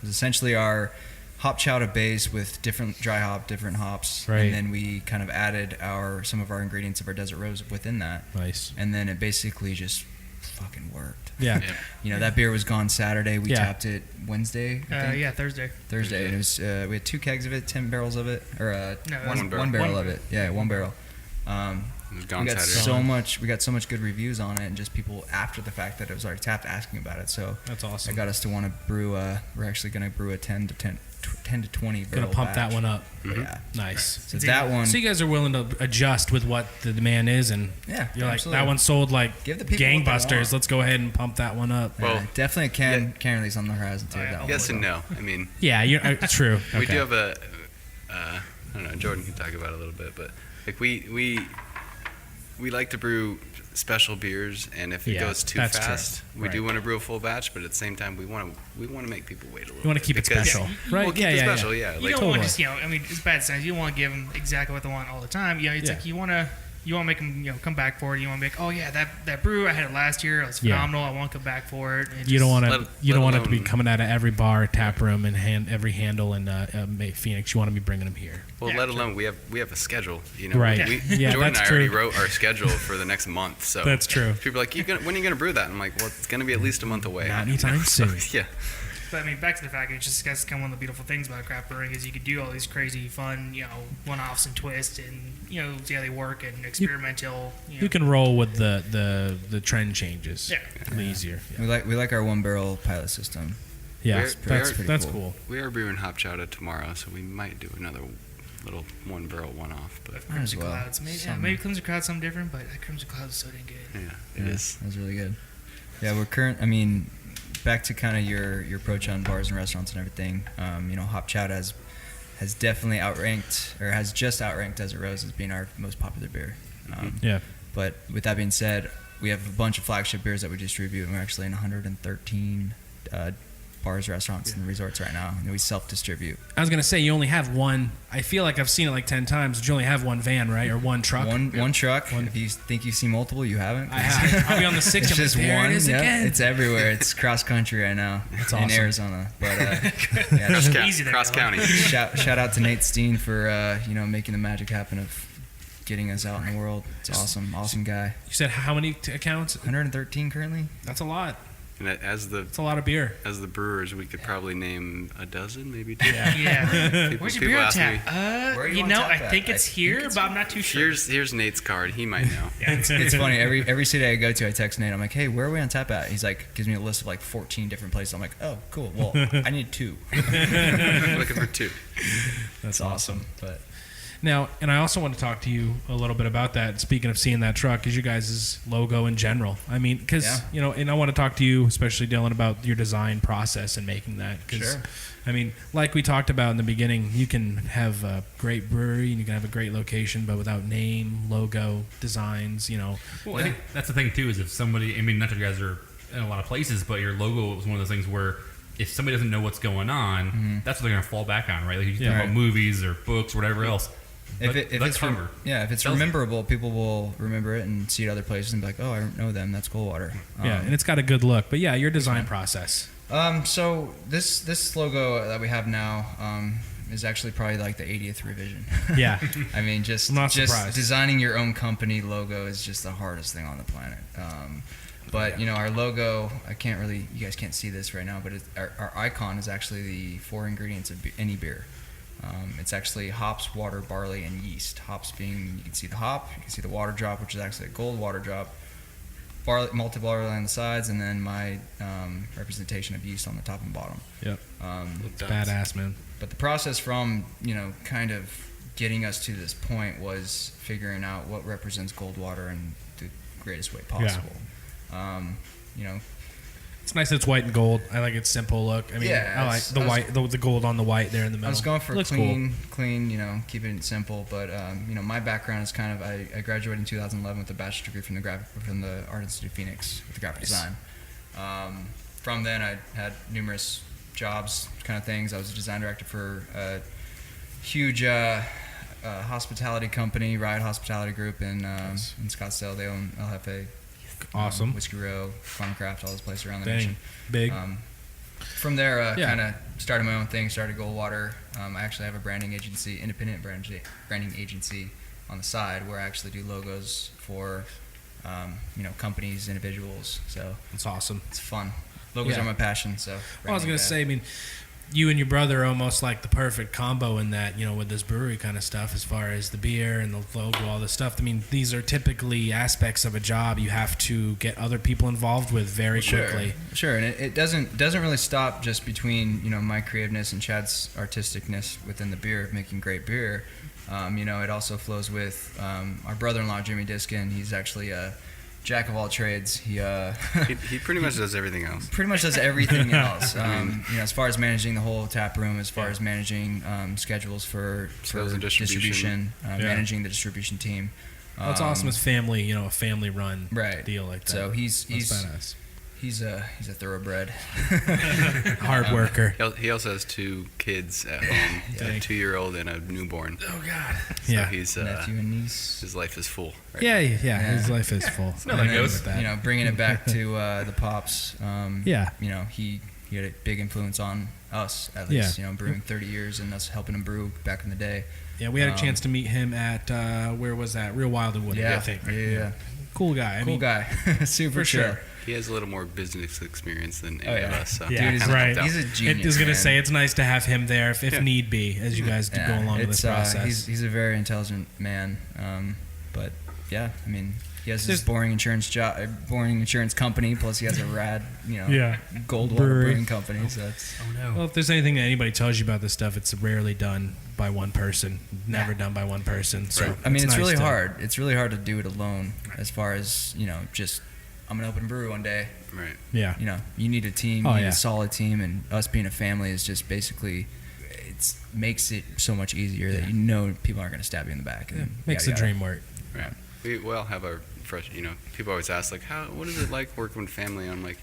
essentially our hop chowder base with different dry hop, different hops, and then we kind of added some of our ingredients of our Desert Rose within that. Nice. And then it basically just fucking worked. Yeah. That beer was gone Saturday. We tapped it Wednesday. Thursday. Thursday, and it was we had 2 kegs of it, 10 barrels of it, or one barrel of it. Yeah, 1 barrel. We got so much good reviews on it, and just people after the fact that it was already tapped asking about it. So that's awesome. It got us to want to brew. We're actually going to brew a 10 to 20 barrel. Gonna pump batch. that one up. Mm-hmm. Yeah, nice. So that one. So you guys are willing to adjust with what the demand is, and you're like, that one sold like gangbusters. Let's go ahead and pump that one up. Well, definitely a can release on the horizon too. Yes and no. Yeah, true. We do have I don't know. Jordan can talk about it a little bit, but we like to brew special beers, and if it goes too fast, we do want to brew a full batch. But at the same time, we want to make people wait a little. You want to keep it special, right? We'll keep it special, You don't want just it's bad sense. You don't want to give them exactly what they want all the time. It's like you want to make them come back for it. You want to be like, oh yeah, that brew I had it last year. It was phenomenal. I want to come back for it. You don't want it to be coming out of every bar, tap room, and every handle in Phoenix. You want to be bringing them here. Well, let alone we have a schedule. Right. Jordan and I already wrote our schedule for the next month. So that's true. People are like, when are you going to brew that? And I'm like, well, it's going to be at least a month away. Not anytime soon. Yeah. But back to the fact, it's just kind of one of the beautiful things about craft brewing is you could do all these crazy, fun, one-offs and twists, and see how they work and experimental. You can roll with the trend changes. Yeah, easier. Yeah. We like our 1 barrel pilot system. Yeah, that's cool. cool. We are brewing hop chowder tomorrow, so we might do another little 1 barrel one-off. But Crimson Clouds, maybe Crimson Clouds something different, but Crimson Clouds is so dang good. Yeah, it is. That was really good. Yeah, back to kind of your approach on bars and restaurants and everything. Hop chowder has definitely has just outranked Desert Rose as being our most popular beer. But with that being said, we have a bunch of flagship beers that we distribute, and we're actually in 113 bars, restaurants, and resorts right now, and we self-distribute. I was gonna say you only have one. I feel like I've seen it like 10 times. But you only have one van, right, or one truck? One truck. If you think you've seen multiple, you haven't. I have. I'll be on the 6th. It's just one. It is again. It's everywhere. It's cross country right now. That's awesome. In Arizona, but cross county. Shout out to Nate Steen for making the magic happen of getting us out in the world. It's awesome guy. You said how many accounts? 113 currently. That's a lot. And it's a lot of beer. As the brewers, we could probably name a dozen, maybe 2. Yeah. Where's your beer ask tap? me, I think it's here, but I'm not too sure. Here's Nate's card. He might know. It's funny. Every city I go to, I text Nate. I'm like, hey, where are we on tap at? He's like, gives me a list of like 14 different places. I'm like, oh, cool. Well, I need 2. Looking for 2. That's awesome. But now, and I also want to talk to you a little bit about that. Speaking of seeing that truck, is you guys' logo in general. I mean, because, and I want to talk to you, especially Dylan, about your design process and making that. Cause, I mean, like we talked about in the beginning, you can have a great brewery and you can have a great location, but without name, logo, designs, Well, I think that's the thing, too, is if somebody, I mean, not that you guys are in a lot of places, but your logo is one of those things where if somebody doesn't know what's going on, that's what they're going to fall back on, right? Like you talk about movies or books or whatever else. If it's rememberable, people will remember it and see it other places and be like, oh, I don't know them. That's Goldwater. And it's got a good look. But your design process. So this logo that we have now is actually probably like the 80th revision. Yeah. I mean, just designing your own company logo is just the hardest thing on the planet. But our logo, you guys can't see this right now, but our icon is actually the 4 ingredients of any beer. It's actually hops, water, barley, and yeast. Hops being, you can see the hop, you can see the water drop, which is actually a gold water drop. Barley, malted barley on the sides, and then my representation of yeast on the top and bottom. Yep. It's badass, man. But the process from, kind of getting us to this point was figuring out what represents Goldwater in the greatest way possible. It's nice that it's white and gold. I like its simple look. I mean, I like the white, the gold on the white there in the middle. I was going for clean, keeping it simple. But my background is kind of I graduated in 2011 with a bachelor's degree from the Art Institute of Phoenix with graphic design. From then, I had numerous jobs, kind of things. I was a design director for a huge hospitality company, Riot Hospitality Group in Scottsdale. They own LFA. Awesome. Whiskey Row, Farmcraft, all those places around the nation. Big. From there, kind of started my own thing, started Goldwater. I actually have a branding agency, independent branding agency on the side where I actually do logos for, companies, individuals. So it's awesome. It's fun. Logos are my passion. So I was going to say, I mean, you and your brother are almost like the perfect combo in that, with this brewery kind of stuff as far as the beer and the logo, all this stuff. I mean, these are typically aspects of a job you have to get other people involved with very quickly. Sure, and it doesn't really stop just between, my creativeness and Chad's artisticness within the beer of making great beer. It also flows with our brother-in-law, Jimmy Diskin. He's actually a jack of all trades. He pretty much does everything else. Pretty much does everything else. As far as managing the whole tap room, as far as managing schedules for distribution, managing the distribution team. It's awesome. It's family, a family-run deal like that. So he's badass. He's a thoroughbred, hard worker. He also has 2 kids at home, a 2-year-old and a newborn. Oh God! So he's nephew and niece. His life is full. Right? Yeah. His life is full. Bringing it back to the pops. He had a big influence on us, at least. Brewing 30 years and us helping him brew back in the day. Yeah, we had a chance to meet him at where was that? Real Wild and Woody, I think. Yeah. Cool guy. Super sure. He has a little more business experience than any of us. So. Yeah, dude, right. He's a genius. I was going to say, it's nice to have him there if need be, as you guys go along with this process. He's a very intelligent man. But, yeah, I mean, he has this boring insurance company, plus he has a rad, Goldwater Brewing company. So it's, Well, if there's anything that anybody tells you about this stuff, it's rarely done by one person, never done by one person. So I mean, it's really hard. It's really hard to do it alone as far as, just I'm going to open a brewery one day. Right. Yeah. You need a team, you need a solid team, and us being a family is just basically, it makes it so much easier that people aren't going to stab you in the back. And makes the dream work. Right. We all have our people always ask, like, what is it like working with family? And I'm like,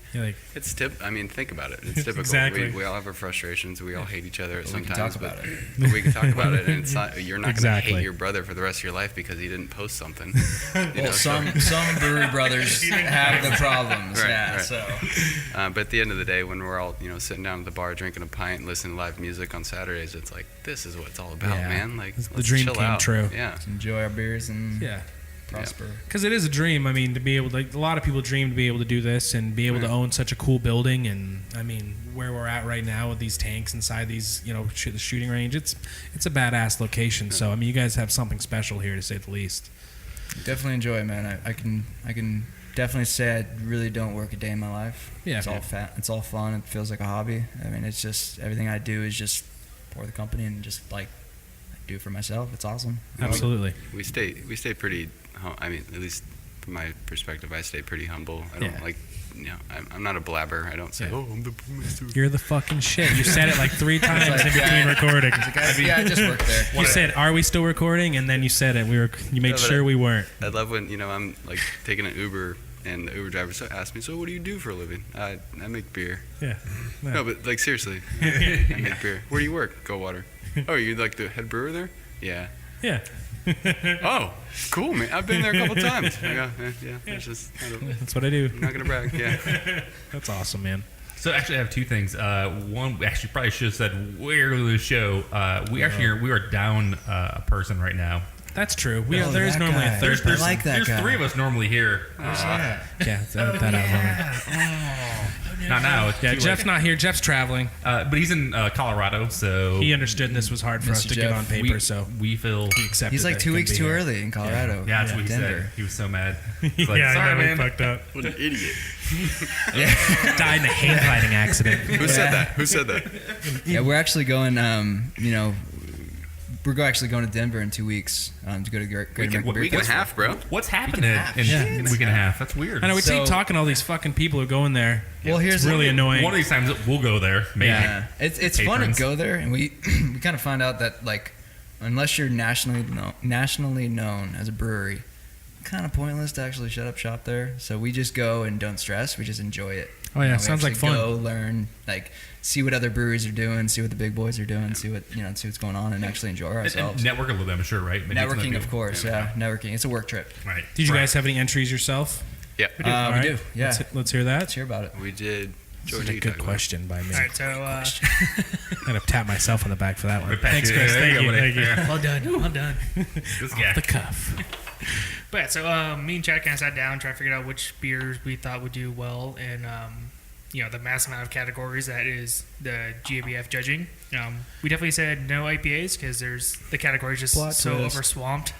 it's I mean, think about it. It's typical. Exactly. We all have our frustrations. We all hate each other sometimes. We can talk about it. But we can talk about it, and it's not, you're not going to hate your brother for the rest of your life because he didn't post something. Some brewery brothers have the problems. Right. So. But at the end of the day, when we're all sitting down at the bar drinking a pint, listening to live music on Saturdays, it's like, this is what it's all about, man. Like, the dream came true. Yeah. Let's enjoy our beers and prosper. Because it is a dream. I mean, to be able to, a lot of people dream to be able to do this and be able to own such a cool building. And I mean, where we're at right now with these tanks inside these, the shooting range, it's a badass location. So I mean, you guys have something special here, to say the least. Definitely enjoy it, man. I can definitely say I really don't work a day in my life. Yeah, it's all it's all fun. It feels like a hobby. I mean, it's just everything I do is just for the company and just like do it for myself. It's awesome. Absolutely. We stay pretty. I mean, at least from my perspective, I stay pretty humble. I don't I'm not a blabber. I don't say, I'm the brewmaster. You're the fucking shit. You said it like 3 times in between recordings. I just work there. You said, "Are we still recording?" And then you said it. You made sure we weren't. I love when I'm like taking an Uber and the Uber driver asks me, "So what do you do for a living?" I make beer. Yeah. No, but like seriously, I make beer. Where do you work? Goldwater. Oh, you like the head brewer there? Yeah. Yeah. Oh, cool, man. I've been there a couple times. I go, yeah. It's just, that's what I do. I'm not gonna brag. Yeah. That's awesome, man. So actually, I have 2 things. One, we actually probably should have said where to the show. We are down a person right now. That's true. There is normally a third person. I like that There's guy. 3 of us normally here. Yeah, edit that out. Not now. It's Yeah, too Jeff's late. not here. Jeff's traveling. But he's in Colorado, so He understood this was hard for us Mr. to get Jeff, on paper, so we feel. he accepted. He's like that 2 he weeks couldn't too be here. early in Colorado. Yeah, that's what he Denver. said. He was so mad. He's like, Yeah, sorry, I know, man. we fucked up. What an idiot. Died in a hand fighting accident. Who said that? Who said that? Yeah, we're actually going. We're actually going to Denver in 2 weeks to go to Great American Beer Week and a Festival. half, bro. What's happening in week and a half? That's weird. I know we So- keep talking to all these fucking people who are going there. Well, here's It's really annoying. One of these times we'll go there. Maybe. Yeah, it's fun Patrons. to go there, and we we kind of find out that like unless you're nationally known as a brewery, kind of pointless to actually shut up shop there. So we just go and don't stress. We just enjoy it. Oh yeah, We sounds like actually fun. Go learn, like see what other breweries are doing, see what the big boys are doing, see what's going on, and actually enjoy And ourselves. network a little bit, I'm sure, right? Maybe Networking, some of course. Yeah, networking. It's a work trip. Right. Did you Right. guys have any entries yourself? Yeah, We do. Yeah. Let's hear that. Let's hear about it. we did. This George, is a you good talk about it. question by me. All right, so I'm gonna tap myself on the back for that one. Good patch. Thanks, Yeah, Chris. there Thank you you. go, buddy. Thank you. well done, well done. This Off guy. the cuff. But yeah, so me and Chad kind of sat down, tried to figure out which beers we thought would do well in the mass amount of categories that is the GABF judging. We definitely said no IPAs because the category is just Plot so twist. overswamped.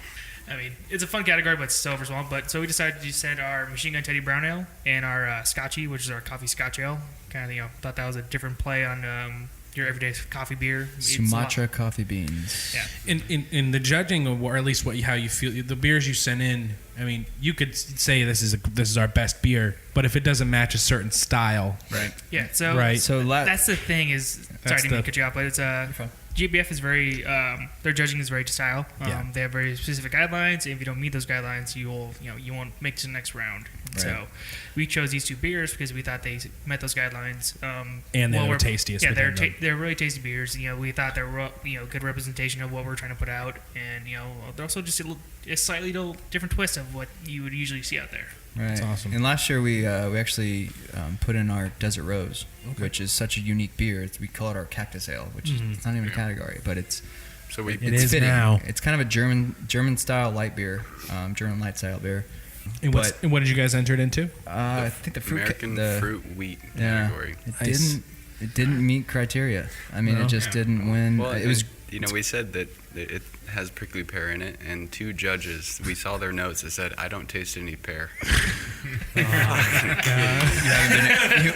I mean, it's a fun category, but it's so overswamped. But so we decided to send our Machine Gun Teddy Brown Ale and our Scotchy, which is our coffee Scotch Ale. Kind of thought that was a different play on your everyday coffee beer. It's a lot- Sumatra coffee beans. Yeah. In the judging, or at least how you feel, the beers you sent in. I mean, you could say this is our best beer, but if it doesn't match a certain style, Right. Yeah. So Right. So that's the thing is, sorry, I didn't mean to cut you off, but it's fine. GBF is very their judging is very to style. Yeah. They have very specific guidelines. If you don't meet those guidelines, you won't make it to the next round. Right. So we chose these 2 beers because we thought they met those guidelines. and they're we're- the tastiest. Yeah, they're within them. they're really tasty beers. We thought they were good representation of what we're trying to put out, and they're also just a slightly different twist of what you would usually see out there. Right. That's awesome. And last year we actually put in our Desert Rose, which is such a unique beer. We call it our Cactus Ale, which is it's not even a category, but it's So we It it's is fitting. now. It's kind of a German style light beer, German light style beer. And what did you guys enter it into? I think the fruit American the, fruit wheat yeah, category. Nice. it didn't meet criteria. I mean, No? it just didn't win. Well, it was we said that it has prickly pear in it, and 2 judges, we saw their notes that said, "I don't taste any pear."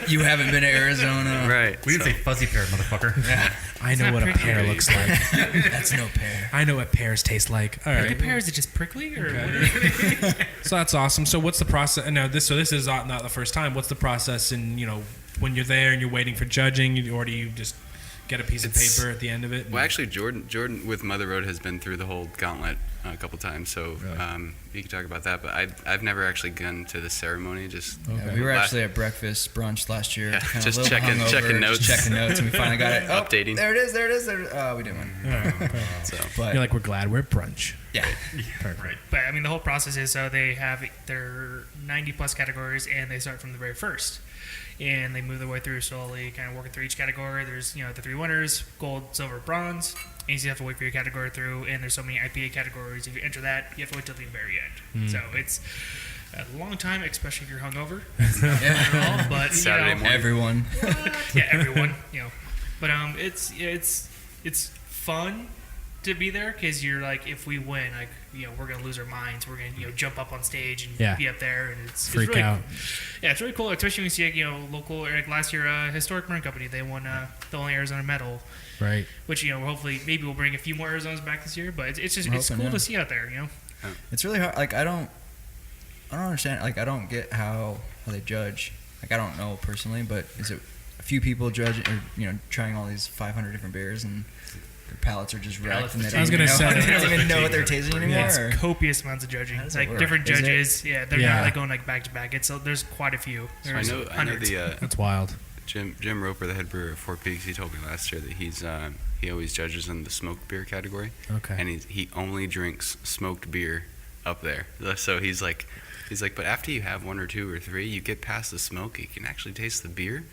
you haven't been to Arizona. Right. We didn't say fuzzy pear, motherfucker. Yeah, I know not what a prickly. pear looks like. that's no pear. I know what pears taste like. All The right. pear, is it just prickly or? So that's awesome. So what's the process? No, this is not the first time. What's the process? And when you're there and you're waiting for judging, or do you just get a piece of It's- paper at the end of it? Well, actually, Jordan with Mother Road has been through the whole gauntlet a couple times, so Really? you can talk about that. But I've never actually gone to the ceremony. Just Yeah, we were actually at breakfast brunch last year. Yeah, kinda just a little checking hungover, notes. just checking notes, and we finally got it. Oh, Updating. There it is. We didn't win. so. But You're like, we're glad we're at brunch. yeah, Perfect. But I mean, the whole process is so they have their 90 plus categories, and they start from the very first, and they move their way through slowly, kind of working through each category. There's the 3 winners: gold, silver, bronze. and you have to wait for your category through. And there's so many IPA categories. If you enter that, you have to wait till the very end. So it's a long time, especially if you're hungover. Yeah. But Saturday morning. Everyone. yeah, everyone. But it's fun to be there because you're like, if we win, like we're gonna lose our minds. We're gonna jump up on stage and be up there, and it's freak really, out. Yeah, it's really cool, especially when you see local. Like last year, Historic Burn Company, they won the only Arizona medal. Right. Which hopefully maybe we'll bring a few more Arizonas back this year. But it's cool to see out there. It's really hard. Like I don't understand. Like I don't get how they judge. Like I don't know personally, but is it a few people judging or trying all these 500 different beers and their palates are just wrecked and they don't even know what they're tasting anymore? Yeah, it's copious amounts of judging. It's like different judges. Yeah, they're not like going like back to back. There's quite a few. There's I know that's wild. Jim Roper, the head brewer at Fort Peaks, he told me last year that he always judges in the smoked beer category. Okay. And he only drinks smoked beer up there. So he's like, but after you have one or two or three, you get past the smoke, you can actually taste the beer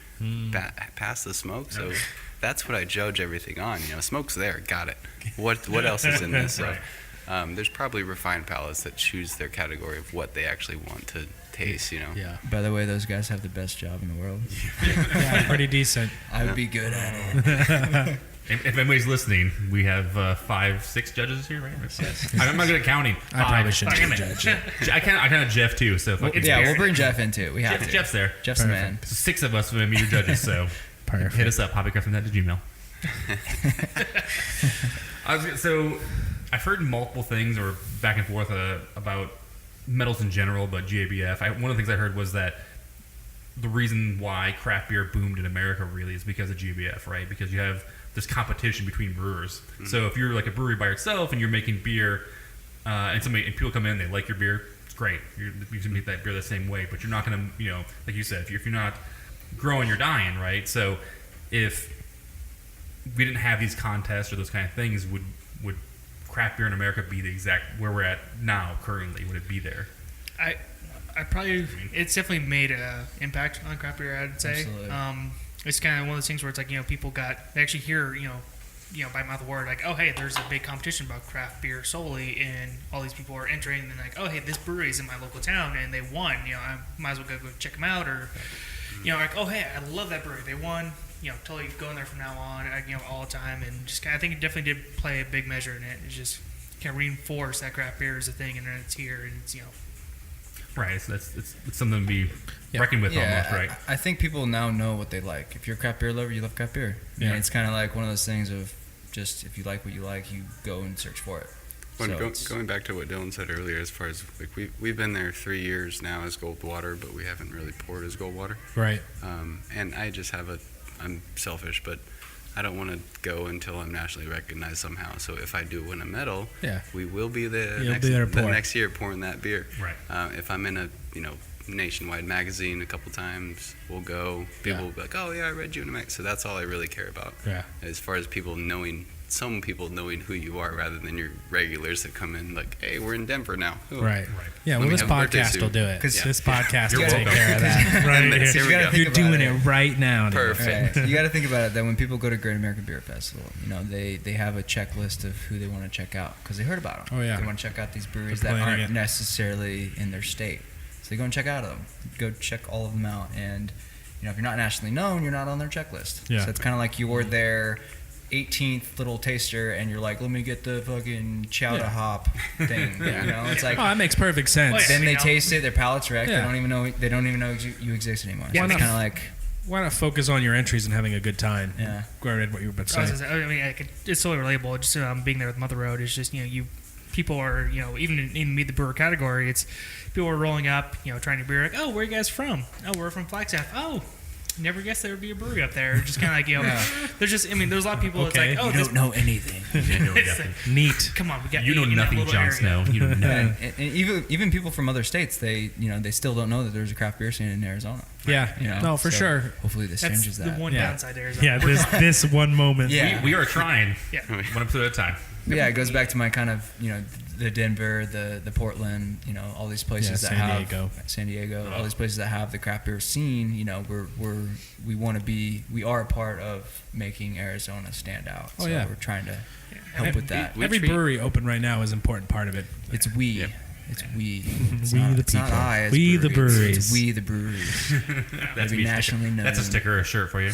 past the smoke. So that's what I judge everything on. Smoke's there, got it. What else is in this? So, there's probably refined palates that choose their category of what they actually want to taste. Yeah. By the way, those guys have the best job in the world. Yeah, pretty decent. I would be good at it. If anybody's listening, we have 5-6 judges here, right? Yes. I'm not good at counting. I probably shouldn't Damn be it. judging. I count Jeff too. So We'll bring Jeff in too. We have to. Jeff's there. Jeff's the man. So 6 of us are going to be your judges. So Perfect. hit us up, hoppycraftmen@gmail. So I've heard multiple things or back and forth about metals in general, but GABF. One of the things I heard was that the reason why craft beer boomed in America really is because of GABF, right? Because you have this competition between brewers. Mm-hmm. So if you're like a brewery by yourself and you're making beer, and people come in, they like your beer, it's great. You can make that beer the same way, but you're not going to, like you said, if you're not growing, you're dying, right? So if we didn't have these contests or those kind of things, would craft beer in America be the exact where we're at now currently? Would it be there? I probably it's definitely made an impact on craft beer. I'd say. Absolutely. It's kind of one of those things where it's like people they actually hear by mouth word like, oh hey, there's a big competition about craft beer solely, and all these people are entering, and like, oh hey, this brewery is in my local town and they won. I might as well go check them out, or like, oh hey, I love that brewery, they won. Totally going there from now on, all the time, and just I think it definitely did play a big measure in it. It just kind of reinforced that craft beer is a thing, and it's here, and it's right. So it's something to be reckoned with, almost, right? I think people now know what they like. If you're a craft beer lover, you love craft beer. Yeah. And it's kind of like one of those things of just if you like what you like, you go and search for it. Going back to what Dylan said earlier, as far as like we've been there 3 years now as Goldwater, but we haven't really poured as Goldwater. Right. And I just have I'm selfish, but I don't want to go until I'm nationally recognized somehow. So if I do win a medal, we will be the next year pouring that beer. Right. If I'm in a nationwide magazine a couple times, we'll go. People will be like, oh yeah, I read you in a mag. So that's all I really care about. Yeah. As far as some people knowing who you are rather than your regulars that come in like, hey, we're in Denver now. Oh. Right. Yeah, well, this podcast will do it. Because this podcast will You're take welcome. care of that. Right here. You're doing it right now. Dude. Perfect. Right. You got to think about it that when people go to Great American Beer Festival, they have a checklist of who they want to check out because they heard about them. Oh, yeah. They want to check out these breweries They're that planning aren't it. necessarily in their state. So they go and check out them. Go check all of them out. And, if you're not nationally known, you're not on their checklist. Yeah. So it's kind of like you're their 18th little taster and you're like, let me get the fucking chowder hop thing. It's like, Oh, that makes perfect sense. Oh, yeah. then they taste it, their palate's wrecked. Yeah. They don't even know you exist anymore. Yeah, So it's why kind not? of like, Why not focus on your entries and having a good time? yeah. Go ahead, what you were about to I was say. gonna say, it's totally relatable. Just being there with Mother Road is just people are even in Meet the Brewer category, it's people are rolling up trying to beer like, oh, where are you guys from? Oh, we're from Flagstaff. Oh, never guessed there would be a brewery up there. Just kind of like there's just there's a lot of people. Okay. It's like, oh, You don't know anything. it's like, Neat. come on, we got You know eight in that nothing, little Jon area. Snow. You know nothing. And even people from other states, they still don't know that there's a craft beer scene in Arizona. Yeah. No, for So sure. Hopefully this That's changes the that. one Yeah. downside there. Yeah, this one moment. Yeah. We are trying. Yeah. One episode at a time. But yeah, it goes back to my kind of the Denver, the Portland, all these places that San Diego, all these places that have the craft beer scene. We are a part of making Arizona stand out. Oh, So yeah. we're trying to help with that. Every brewery open right now is an important part of it. It's we. Yep. It's we. It's We not, the it's not people. I as We the breweries. breweries. It's we the breweries. That's Maybe me nationally known. That's a sticker or a shirt for you.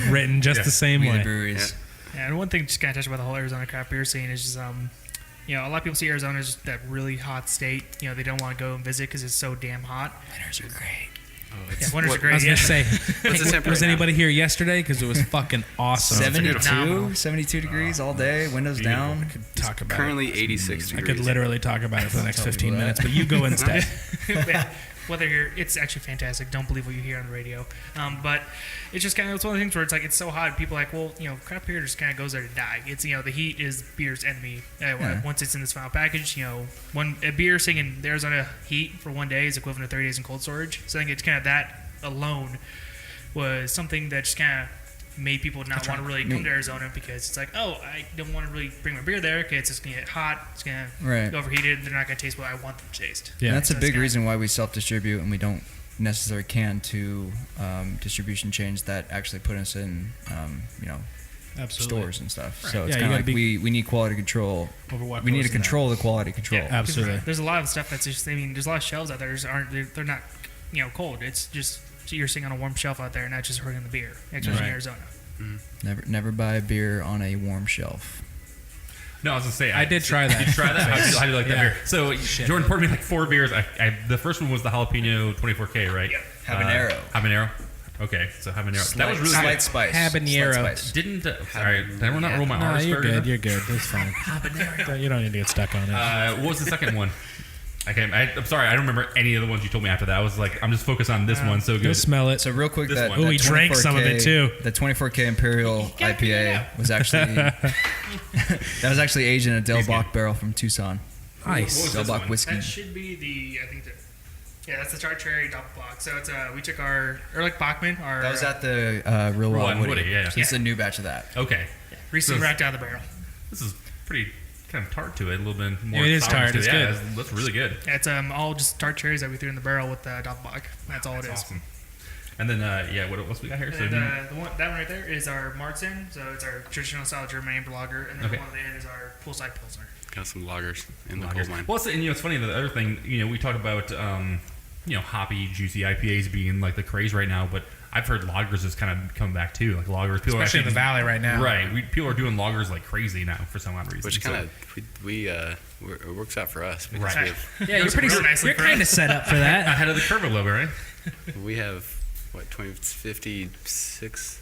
Written just Yeah. the same We the way. breweries. Yeah, and one thing just kind of touch about the whole Arizona craft beer scene is just, you know, a lot of people see Arizona as just that really hot state. You know, they don't want to go and visit because it's so damn hot. Winters are great. Yeah, winters are I great. was Yeah. gonna say, What's the temperature was now? anybody here yesterday? Because it was fucking awesome. 72 degrees all day, windows down. Talk about Currently 86 it. I degrees. could literally talk about it for the next Tell you 15 what. minutes, but you go instead. Yeah, whether you're, it's actually fantastic. Don't believe what you hear on the radio. But it's just kind of, it's one of the things where it's like, it's so hot. People are like, well, you know, craft beer just kind of goes there to die. It's, you know, the heat is beer's enemy. Once it's in this final package, you know, a beer sitting in the Arizona heat for one day is equivalent to 30 days in cold storage. So I think it's kind of that alone was something that just kind of made people not want to really come to Arizona, because it's like, oh, I don't want to really bring my beer there because it's going to get hot, it's going to get overheated, they're not going to taste what I want them to taste. Yeah. And that's a So big it's kinda- reason why we self-distribute and we don't necessarily can to distribution chains that actually put us in, you know, Absolutely. stores and stuff. Right. So it's Yeah, kind you of gotta like we need quality control. Over what We need goes to in that. control the quality control. Yeah, Absolutely. There's a lot of stuff that's just, I mean, there's a lot of shelves out there that aren't, they're not, you know, cold. It's just, you're sitting on a warm shelf out there, not just hurting the beer, especially Right. in Arizona. Never buy a beer on a warm shelf. No, I was gonna say I did try that. Did you try that? How do you like that Yeah. beer? So Jordan poured me like 4 beers. The first one was the jalapeno 24K, right? Yep. Habanero. Habanero. Okay, so habanero. That was really slight good. spice. Habanero. Slight spice. Didn't sorry, did I not roll my No, R's you're very good. enough? You're good. That's fine. You don't need to get stuck on it. What was the second one? I'm sorry, I don't remember any of the ones you told me after that. I was like, I'm just focused on this one. So Go good. smell it. So real quick, This that, one. that Ooh, we drank some of it, 24K too. The 24K Imperial IPA was actually that was actually aged in a Del He's good. Bach barrel from Tucson. Nice. What was Del this Bach one? whiskey. That should be the, I think that, yeah, that's the Char Cherry Double Block. So it's we took our Ehrlich Bachman, our That was at the Real Raw Wild and Woody. Woody, yeah. So it's a new batch of that. Okay, recently So- racked out of the barrel. this is pretty kind of tart to it. A little bit more. Yeah, it is sourness tart. to It's it. Yeah, good. That's really good. Yeah, it's all just tart cherries that we threw in the barrel with the Double Block. That's all it is. Awesome. And then what else we got here? So And that one right there is our Marzen, so it's our traditional style German amber lager, and then Okay. the one at the end is our poolside pilsner. Got some lagers in the lagers. Goldmine. Well, and it's funny. The other thing, we talked about, hoppy, juicy IPAs being like the craze right now, but I've heard lagers is kind of coming back too. Like lagers, people Especially are in the valley right now. Right, people are doing lagers like crazy now for some odd reason. Which so- kind of it works out for us because Right. Yeah, you're pretty. Really nicely You're for us. kind of set up for that. ahead of the curve a little bit, right? we have what 56.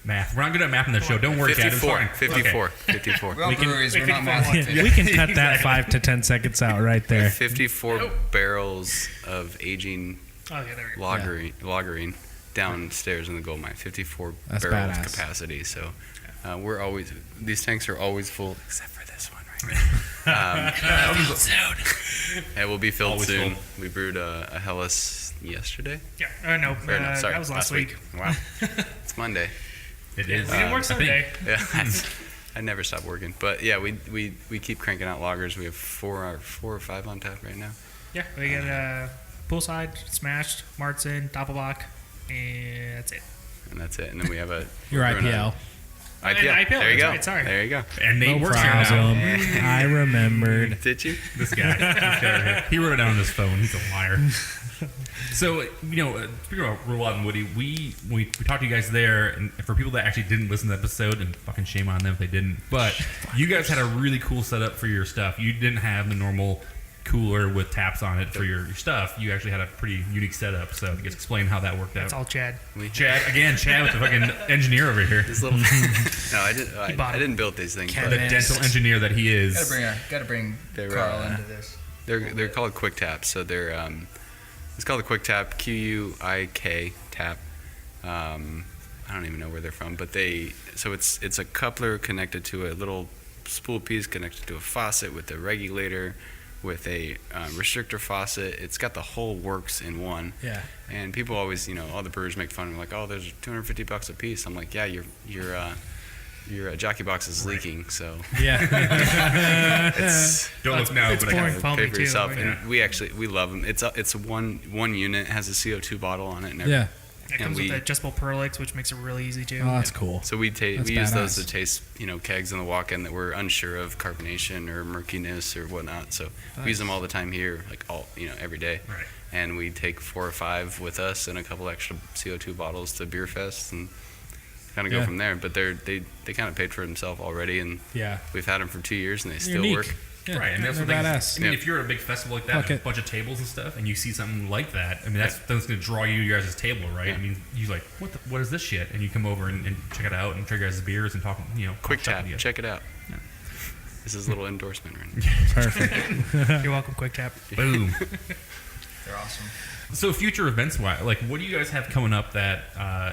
Math. We're not good at math in the show. Don't worry, Chad. It was 54. fine. 54. 54. We're all breweries. We're not 54. math. We can cut that 5 to 10 seconds out right there. 54 barrels of aging Oh yeah, there we go. lagering downstairs in the gold mine. 54 That's barrels badass. capacity. So these tanks are always full, except for this one right here. It will be filled Always soon. full. We brewed a Helles yesterday. Yeah, no, Or no, sorry, that was last week. Wow, it's Monday. It is. We didn't work I think- Sunday. Yeah, I never stop working. But yeah, we keep cranking out lagers. We have four or five on tap right now. Yeah, we got poolside, smashed, Marzen, Doppelbock, and that's it. And that's it. And then we have a Your we're doing IPL. a- IPL. IPL, There you that's go. right, sorry. There you go. And Nate No works here now. problem. I remembered. Did you? This guy. He wrote it down on his phone. He's a liar. So, speaking of Real Wild and Woody, we talked to you guys there, and for people that actually didn't listen to the episode, and fucking shame on them if they didn't, but you guys had a really cool setup for your stuff. You didn't have the normal cooler with taps on it for your stuff. You actually had a pretty unique setup, so just explain how that worked That's out. all Chad. Chad with the fucking engineer over here. This little. No, bought I it. didn't build these things. The But dental engineer that he is. Gotta bring They're, Carl into this. they're called quick taps. So they're it's called a quick tap. QUIK tap. I don't even know where they're from, but it's a coupler connected to a little spool piece connected to a faucet with a regulator, with a restrictor faucet. It's got the whole works in one. Yeah. And people always, all the brewers make fun of like, oh, there's $250 a piece. I'm like, yeah, your jockey box is leaking, so Yeah. it's Don't look now, it's but I boring. can. Foamy pay for too, yourself. yeah. And we love them. It's one unit, has a CO2 bottle on it and Yeah. It comes with adjustable Perlix, which makes it really easy too. Oh, that's cool. So we That's use those badass. to taste, kegs in the walk-in that we're unsure of carbonation or murkiness or whatnot. So we use them all the time here, every day. Right. And we take 4 or 5 with us and a couple extra CO2 bottles to Beer Fest and kind of go from there. But they kind of paid for themselves already, and we've had them for 2 years and they still Unique. work. Yeah, Right, and that's they're the thing. badass. I mean, if you're at a big festival like that, Fuck with it. a bunch of tables and stuff, and you see something like that, I mean, that's going to draw you to your guys' table, right? Yeah. I mean, you're like, what is this shit? And you come over and check it out and try your guys' beers and talk, Quick talk tap, with you. check it out. Yeah. This is a little endorsement right now. Perfect. You're welcome, Quick Tap. Boom. They're awesome. So future events wise, what do you guys have coming up that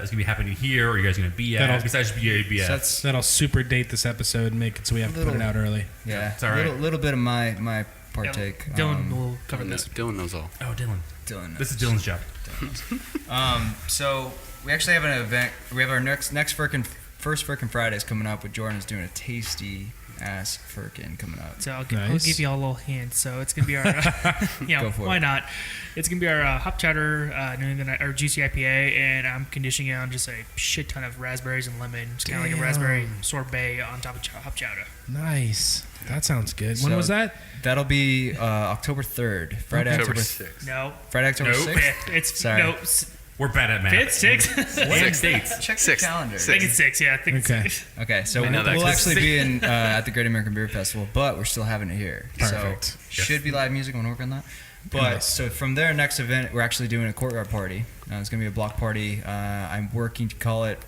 is going to be happening here, or are you guys going to be That'll- at, besides GABF? So That'll super date this episode and make it so we have to put it out early. Yeah, It's all right. Little bit of my partake. Dylan will cover this. Dylan knows all. Oh, Dylan. Dylan. This is Dylan's job. So we actually have an event. We have our first Firkin Fridays coming up. With Jordan is doing a tasty ass Firkin coming up. So I'll Nice. give you all a little hint. So it's gonna be our, Go for why it. not? It's gonna be our hop chowder, New England or juicy IPA, and I'm conditioning it on just a shit ton of raspberries and lemon. It's kind of like a Damn. raspberry sorbet on top of hop chowder. Nice. That sounds good. When So- was that? That'll be October 3rd, Friday, October October 6th. No, Friday, October Nope. 6th. fifth. It's Sorry. no We're bad at math. fifth, sixth. I 6 dates. Check the Sixth. calendar. think it's six. Yeah, I think Okay. it's six. Okay, so I know that we'll 'cause- actually be in at the Great American Beer Festival, but we're still having it here. Perfect. So should be live music. I'm gonna work on that. But Nice. so from there, next event, we're actually doing a courtyard party. It's gonna be a block party. I'm working to call it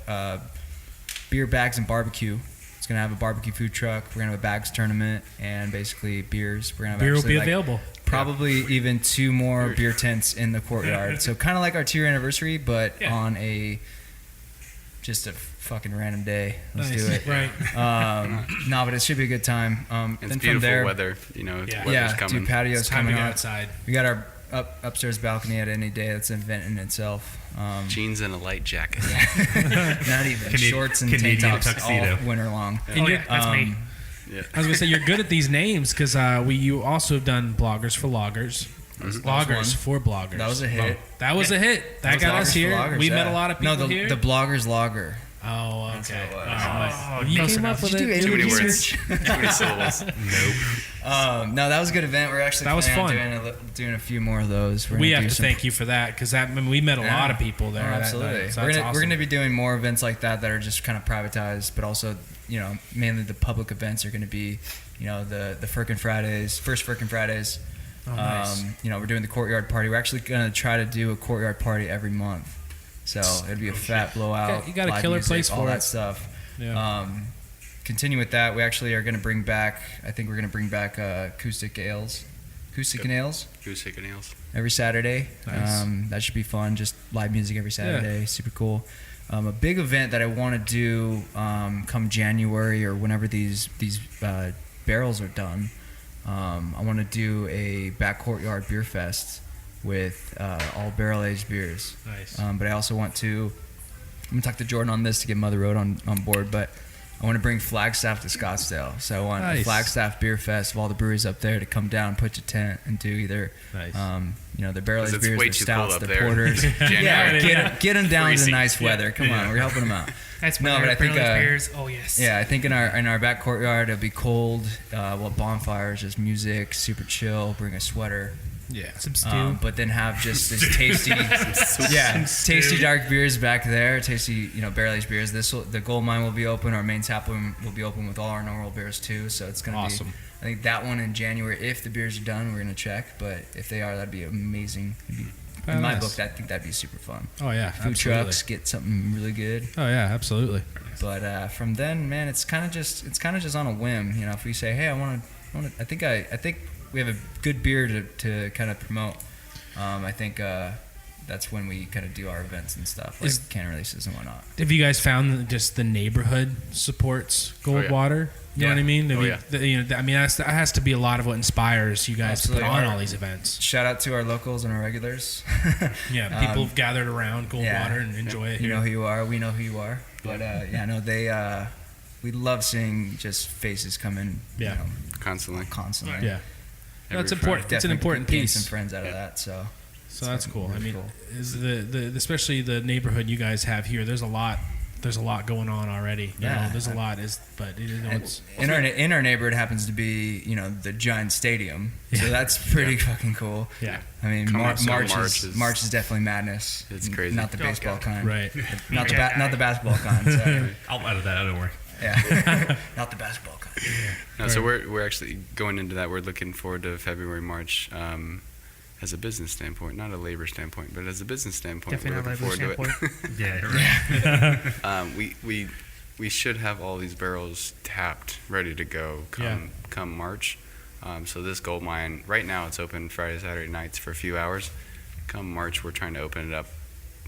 Beer Bags and Barbecue. It's gonna have a barbecue food truck. We're gonna have a bags tournament and basically beers. We're gonna have Beer will actually, be available. Probably even 2 more beer tents in the courtyard. So kind of like our 2-year anniversary, but on just a fucking random day. Let's Nice. do it. Right. No, but it should be a good time. It's Then beautiful from there, weather. Yeah. Weather's coming. dude, patio's It's time to coming go out. outside. We got our upstairs balcony at any day. That's an event in itself. Jeans and a light jacket. Not even Canadian- shorts and Canadian tank tops tuxedo. all winter long. Oh yeah, that's me. Yeah. I was gonna say you're good at these names because you also have done bloggers for loggers, bloggers one. for bloggers. That was a hit. That was a hit. That got Bloggers us for here. Loggers, We yeah. met a lot of people No, here. the bloggers logger. Oh, what okay. it was. Oh, You close came enough. up with Did you it. do Too many any words. research? Too many syllables. No, that was a good event. We're actually That was planning on fun. doing a few more of those. We're We gonna have do to some- thank you for that because we met a lot of people there. Oh, that absolutely. night, so we're that's gonna awesome. be doing more events like that are just kind of privatized, but also mainly the public events are going to be the Firkin Fridays, first Firkin Fridays. Oh, nice. We're doing the courtyard party. We're actually going to try to do a courtyard party every month. So it'd be a fat blowout. You got a live killer music, place all for that it. stuff. Yeah. Continue with that. We actually are going to bring back. I think we're going to bring back acoustic ales, acoustic and ales Goose hick and nails. every Saturday. Nice. That should be fun. Just live music every Saturday. Super cool. A big event that I want to do come January or whenever these barrels are done. I want to do a back courtyard beer fest with all barrel aged beers. Nice. But I also want to. I'm gonna talk to Jordan on this to get Mother Road on board, but I want to bring Flagstaff to Scottsdale. So I want a Nice. Flagstaff Beer Fest of all the breweries up there to come down, put your tent, and do either, Nice. their barrel aged It's beers, way their too stouts, cold up their there. porters. January. Yeah, get them down to Freezing. nice weather. Come on, we're helping them out. That's No, when but I think, beers. Oh yes. Yeah, I think in our back courtyard it'll be cold. We'll have bonfires, just music, super chill. Bring a sweater. Yeah. Some stew. But then have just this tasty, tasty dark beers back there. Tasty, barrel aged beers. The Goldmine will be open. Our main tap room will be open with all our normal beers too. So it's gonna Awesome. be. I think that one in January. If the beers are done, we're gonna check. But if they are, that'd be amazing. In my Badass. book, I think that'd be super fun. Oh yeah. Food absolutely. trucks, get something really good. Oh yeah, absolutely. But from then, man, it's kind of just on a whim. If we say, hey, I think we have a good beer to kind of promote. I think that's when we kind of do our events and stuff, like can releases and whatnot. Have you guys found that just the neighborhood supports Goldwater? You know what I mean? That has to be a lot of what inspires you guys Absolutely. to put on all these events. Shout out to our locals and our regulars. Yeah, people have gathered around Goldwater and enjoy it. You here. know who you are. We know who you are. But they. We love seeing just faces come in. Constantly. Constantly. Yeah, Every that's Friday. important. It's an Definitely important gain piece. some friends out of that. So So that's cool. Really I mean, cool. is the especially the neighborhood you guys have here? There's a lot going on already. You know, there's a lot. In our neighborhood happens to be the Giant Stadium, so that's pretty fucking cool. Yeah. I mean, March is definitely madness. It's crazy. Not the baseball kind, Right. Not the basketball kind. Sorry. I'll edit that out. Don't worry. Yeah, not the basketball kind. No, so we're actually going into that. We're looking forward to February, March. As a business standpoint, not a labor standpoint, but as a business standpoint, Definitely we're looking not forward labor to it. Yeah, right. We should have all these barrels tapped, ready to go come March. So this gold mine, right now it's open Friday, Saturday nights for a few hours. Come March, we're trying to open it up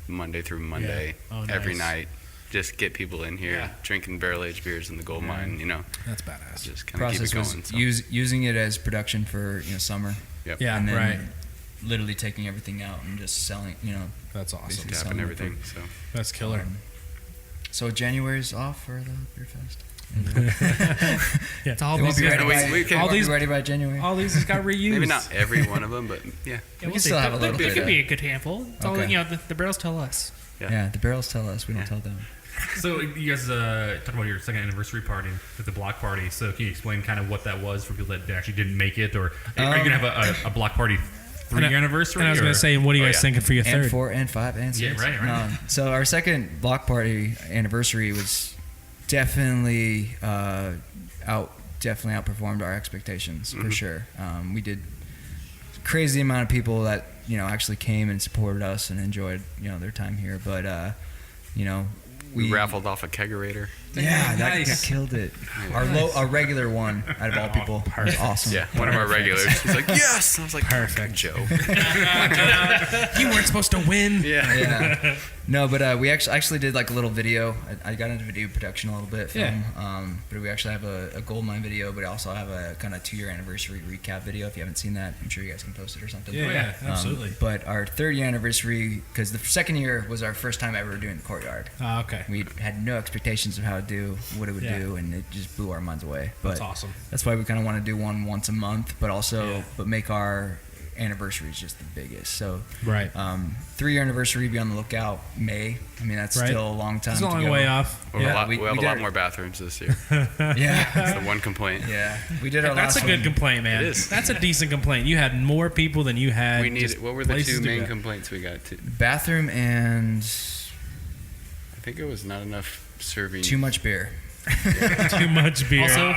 Monday through Monday, every night. Just get people in here drinking barrel-aged beers in the gold mine. That's badass. Just kind of keep it going. So. Using it as production for summer. Yep. Yeah, and then right. Literally taking everything out and just selling. That's awesome. Tapping everything. So That's killer. So January's off for the beer fest. It's all It won't be ready these, by, ready by January. All these has got reused. maybe not every one of them, but yeah. We can still have a little It bit. could be a good handful. It's all, Okay. the barrels tell us. Yeah, the barrels tell us. We don't tell them. So you guys talked about your second anniversary party with the block party. So can you explain kind of what that was for people that actually didn't make it, or are you gonna have a block party 3-year anniversary? And I was going to say, what are you guys thinking for your And third? 4 and 5 and 6. Yeah, right. So our second block party anniversary was definitely outperformed our expectations for sure. We did crazy amount of people that actually came and supported us and enjoyed their time here, but We raffled off a kegerator. Yeah, Nice. that killed it. Our regular one out of all people was awesome. Yeah, one of our regulars. He's like, yes. I was like, Perfect. Joe. You weren't supposed to win. Yeah. No, but we actually did like a little video. I got into video production a little bit. But we actually have a Goldmine video, but we also have a kind of 2-year anniversary recap video. If you haven't seen that, I'm sure you guys can post it or something. Yeah, absolutely. But our 3rd-year anniversary, because the second year was our first time ever doing the courtyard. Oh, okay. We had no expectations of how it do, what it would do, and it just blew our minds away. But That's awesome. That's why we kind of want to do one once a month, but also make our anniversaries just the biggest. So Right. 3-year anniversary, be on the lookout. May. I mean, that's still a long time. It's a long to go. way off. We have we a did lot it. more bathrooms this year. Yeah. That's the one complaint. Yeah. We did our That's last a good one. complaint, man. It is. That's a decent complaint. You had more people than you had. We needed. just What were the places 2 to main go. complaints we got? Bathroom and I think it was not enough serving. too much beer. Too much beer. Also,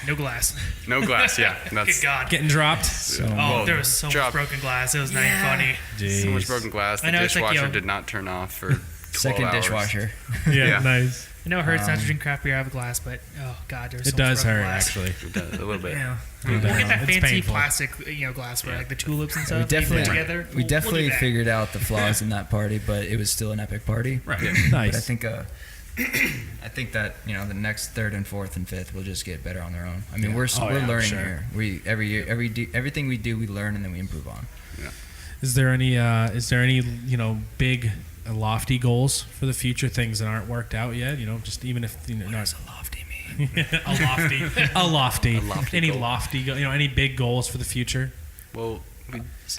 no glass. No glass. Yeah, that's Good God. Getting dropped. Oh, there was so much broken glass. It was not even funny. so much broken glass. The I know, it's like, dishwasher yo- did not turn off for 12 Second hours. dishwasher. Yeah, Yeah. nice. I know it hurts not to drink craft beer out of a glass, but oh God, there's so It does much broken hurt, glass. actually. It does, a little bit. Yeah. It We'll does. get that It's fancy painful. plastic, glass where like the tulips and stuff. We that you definitely, put together. we definitely we'll do that. figured out the flaws in that party, but it was still an epic party. Right. Nice. But I think that the next 3rd and 4th and 5th will just get better on their own. I mean, we're learning sure. here. We every year, everything we do, we learn and then we improve on. Is there any big lofty goals for the future? Things that aren't worked out yet? Just even if not a lofty mean? a lofty. Any goal. lofty? Any big goals for the future? Well,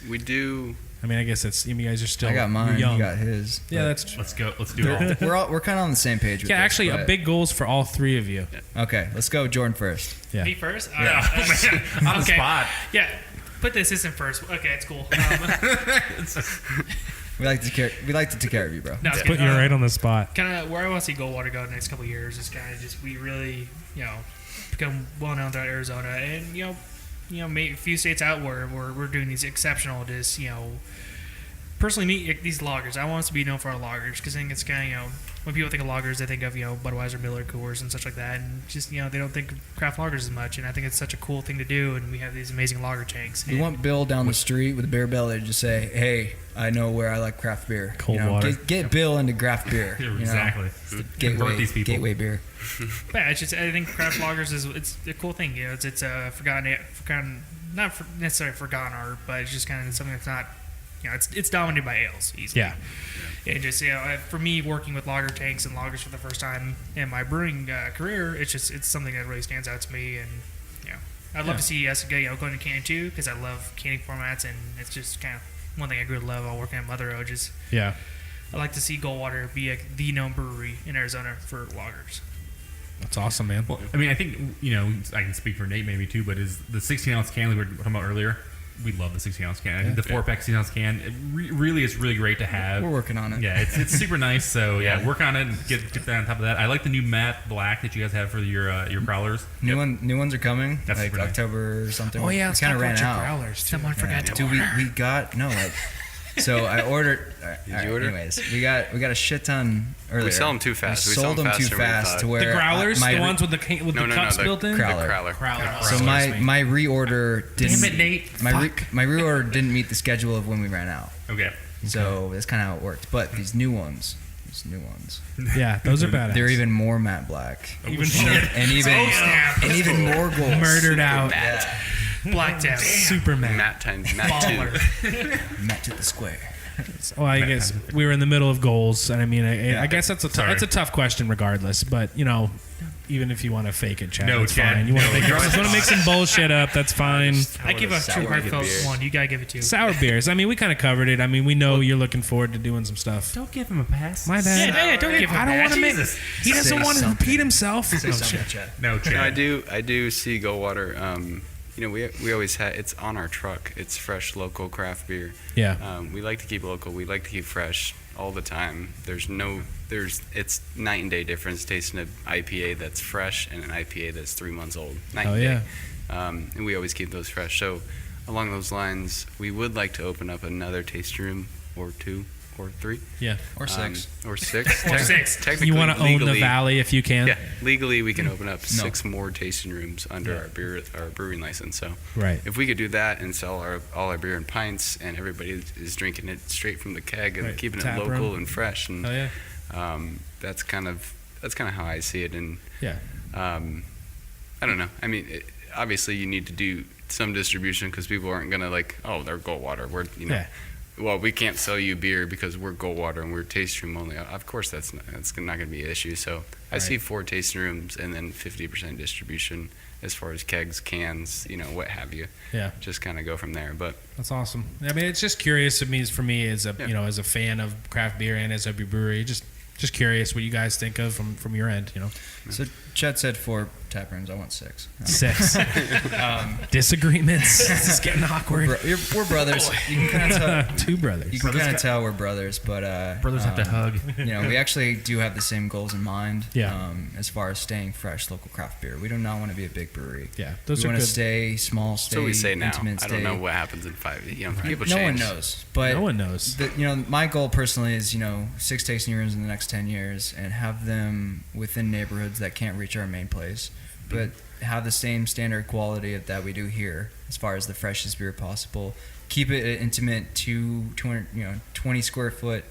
we do. I mean, I guess it's you guys are still. I got mine. Young. You got his. Yeah, that's true. Let's go. Let's do it all. We're kind of on the same page. With Yeah, this, actually, but- big goals for all 3 of you. Okay, let's go, Jordan first. Yeah. Me first? Yeah. On the Okay. spot. Yeah. Put the assistant first. Okay, it's cool. We like to take care of you, bro. No, it's Put you right on the spot. Kind of where I want to see Goldwater go the next couple of years is kind of just we really, become well known throughout Arizona, and a few states out where we're doing these exceptional, just personally meet these loggers. I want us to be known for our loggers because I think it's kind of when people think of loggers, they think of Budweiser, Miller, Coors, and such like that, and just they don't think of craft loggers as much. And I think it's such a cool thing to do. And we have these amazing lager tanks. We want Bill down the street with a beer belly to just say, "Hey, I know where I like craft beer." Cold water. Get Bill into craft beer. Exactly. Convert these people. Gateway beer. Yeah, it's just I think craft lagers it's a cool thing. It's a forgotten not necessarily forgotten art, but it's just kind of something that's not it's dominated by ales easily. Yeah. And just for me working with lager tanks and lagers for the first time in my brewing career, it's something that really stands out to me. And I'd love to see us go into canning too because I love canning formats and it's just kind of one thing I grew to love while working at Mother Ode is Yeah. I like to see Goldwater be the known brewery in Arizona for lagers. That's awesome, man. Well, I mean, I think, I can speak for Nate maybe too, but is the 16-ounce can we were talking about earlier, we love the 16-ounce can. I think the 4-pack 16-ounce can, it really is really great to have. We're working on it. Yeah, it's super nice. So yeah, work on it and get that on top of that. I like the new matte black that you guys have for your growlers. New ones are coming. That's like super nice. October or something. Oh yeah, we it's kind of ran out. Growlers too. Someone forgot to Dude, we got so I ordered. Did you order? Anyways, we got a shit ton earlier. We sell them too fast. We sell sold them too faster than we fast thought. to where The growlers, my the ones with the cups built in. The Crowler. Crowler. So my reorder didn't. Damn it, Nate. My reorder didn't meet the schedule of when we ran out. Okay. So that's kind of how it worked. But these new ones, Yeah, those are badass. they're even more matte black, even and even more gold. murdered out. Matte. Blacked out. Super mad. Matte times Matte 2. Baller. Matte to the square. Well, I guess we were in the middle of goals, and I mean, I guess that's Sorry. it's a tough question, regardless. But even if you want to fake it, Chad, No, that's Chad, fine. You want no. to make some bullshit up, that's fine. I give a true Sour heartfelt beer. one. You gotta give it two. Sour beers. I mean, we kind of covered it. I mean, we know you're looking forward to doing some stuff. Don't give him a pass. My bad. Yeah, don't give him I don't want to make. Jesus. He doesn't Say want to something. repeat himself. Say Oh, something, shit. Chad. No, Chad. I do see Goldwater. We always had it's on our truck. It's fresh local craft beer. Yeah. We like to keep local. We like to keep fresh all the time. It's night and day difference tasting an IPA that's fresh and an IPA that's 3 months old. Night Oh and yeah. day. And we always keep those fresh. So along those lines, we would like to open up another tasting room or 2 or 3. Yeah. Or 6. Or 6. Or 6. Technically, You want to own the legally- valley if you can. Yeah, legally we can open up No. 6 more tasting rooms under Yeah. our brewing license. So Right. if we could do that and sell all our beer in pints, and everybody is drinking it straight from the keg and Right, keeping it tap local room. and fresh, and Oh yeah. that's kind of how I see it. And Yeah. I don't know. I mean, obviously you need to do some distribution because people aren't gonna they're Goldwater. We're Yeah. Well, we can't sell you beer because we're Goldwater and we're tasting room only. Of course, that's not going to be an issue. So I see 4 tasting rooms and then 50% distribution as far as kegs, cans, what have you. Yeah. Just kind of go from there. But That's awesome. I mean, it's just curious for me as a as a fan of craft beer and NSFW brewery, just curious what you guys think of from your end. So Chad said 4 tap rooms. I want 6. 6 disagreements. This is getting awkward. We're brothers. You can kind of tell. 2 brothers. You can kind of tell we're brothers, but Brothers have to hug. we actually do have the same goals in mind. Yeah. As far as staying fresh, local craft beer. We do not want to be a big brewery. Yeah, those we are want to good. stay small, stay that's what we say now. intimate. I don't know what happens in 5. People change. No one knows, but No one knows. my goal personally is 6 tasting rooms in the next 10 years and have them within neighborhoods that can't reach our main place, but have the same standard quality that we do here as far as the freshest beer possible. Keep it an intimate 20 square foot.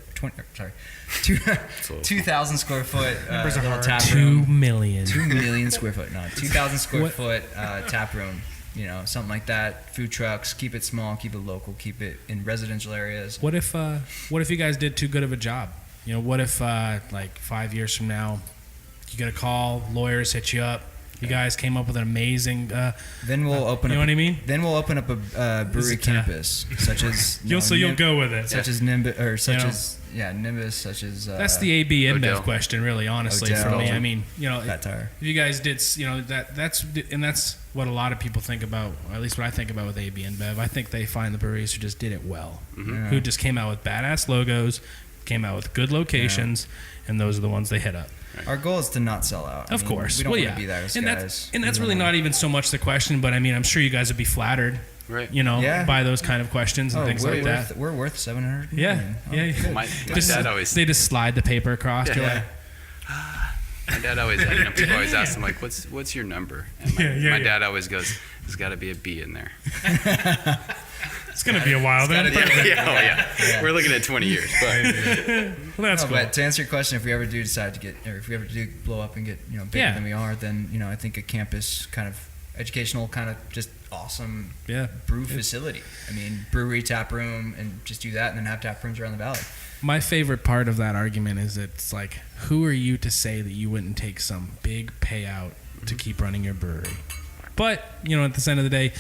2,000 square foot little tap 2 room. million. 2 million square foot, no, 2,000 square What- foot tap room. Something like that. Food trucks. Keep it small. Keep it local. Keep it in residential areas. What if you guys did too good of a job? What if 5 years from now, you get a call, lawyers hit you up, you guys came up with an amazing. Then we'll open. You know up, what I mean? Then we'll open up a brewery campus, such as You'll go with it. such as Nimbus, or such You know. as Nimbus, such as That's the AB InBev Odell. question, really, honestly, Odell. for me. I mean, Fat Tire. if you guys did, that's what a lot of people think about, or at least what I think about with AB InBev. I think they find the breweries who just did it well, Yeah. who just came out with badass logos, came out with good locations, and those are the ones they hit up. Our goal is to not sell out. Of course. we don't Well, want yeah. to be those and guys. that's really not even so much the question, but I mean, I'm sure you guys would be flattered, Right. Yeah. by those kind of questions and things like that. We're worth 700. Yeah, million. Oh, yeah. good. My Just- dad always. They just slide the paper across. Yeah. You're like, My dad always. People always ask him what's your number? And my dad always goes, "There's got to be a B in there." it's gonna be a while then. Yeah. We're looking at 20 years, but Well, that's No, cool. but to answer your question, if we ever do decide to get, or if we ever do blow up and get bigger Yeah. than we are, then I think a campus kind of educational, kind of just awesome Yeah. brew facility. I mean, brewery, tap room, and just do that, and then have tap rooms around the valley. My favorite part of that argument is it's like, who are you to say that you wouldn't take some big payout to keep running your brewery? But, at the end of the day,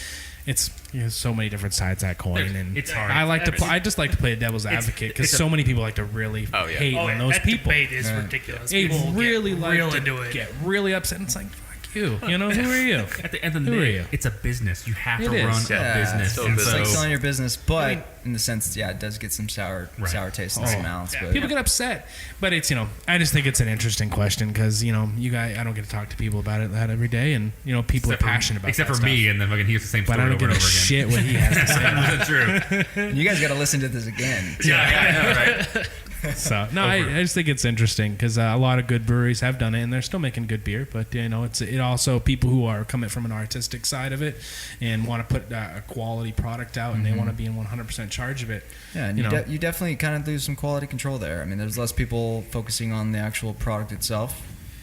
it's so many different sides of that coin, and it's hard. I just like to play devil's advocate because so many people like to really hate on those that people. Debate is ridiculous. They People really get like real to into it. get really upset. And it's like, you. You know, who are you? At the end of the Who are day, you? it's a business. You have It to is. run Yeah, a business. still a And business. It's like so, selling your business, but in the sense, it does get some sour taste in some mouths. But People get upset, but it's I just think it's an interesting question because you guys, I don't get to talk to people about that every day, and people are passionate about except that for me, stuff. and then fucking here's the same But story I don't over give and a over again. shit what he has to say. That's true. you guys got to listen to this again. Yeah, I know, right? So no, I just think it's interesting because a lot of good breweries have done it, and they're still making good beer. But it also people who are coming from an artistic side of it and want to put a quality product out, and they want to be in 100% charge of it. Yeah, and you definitely kind of lose some quality control there. I mean, there's less people focusing on the actual product itself,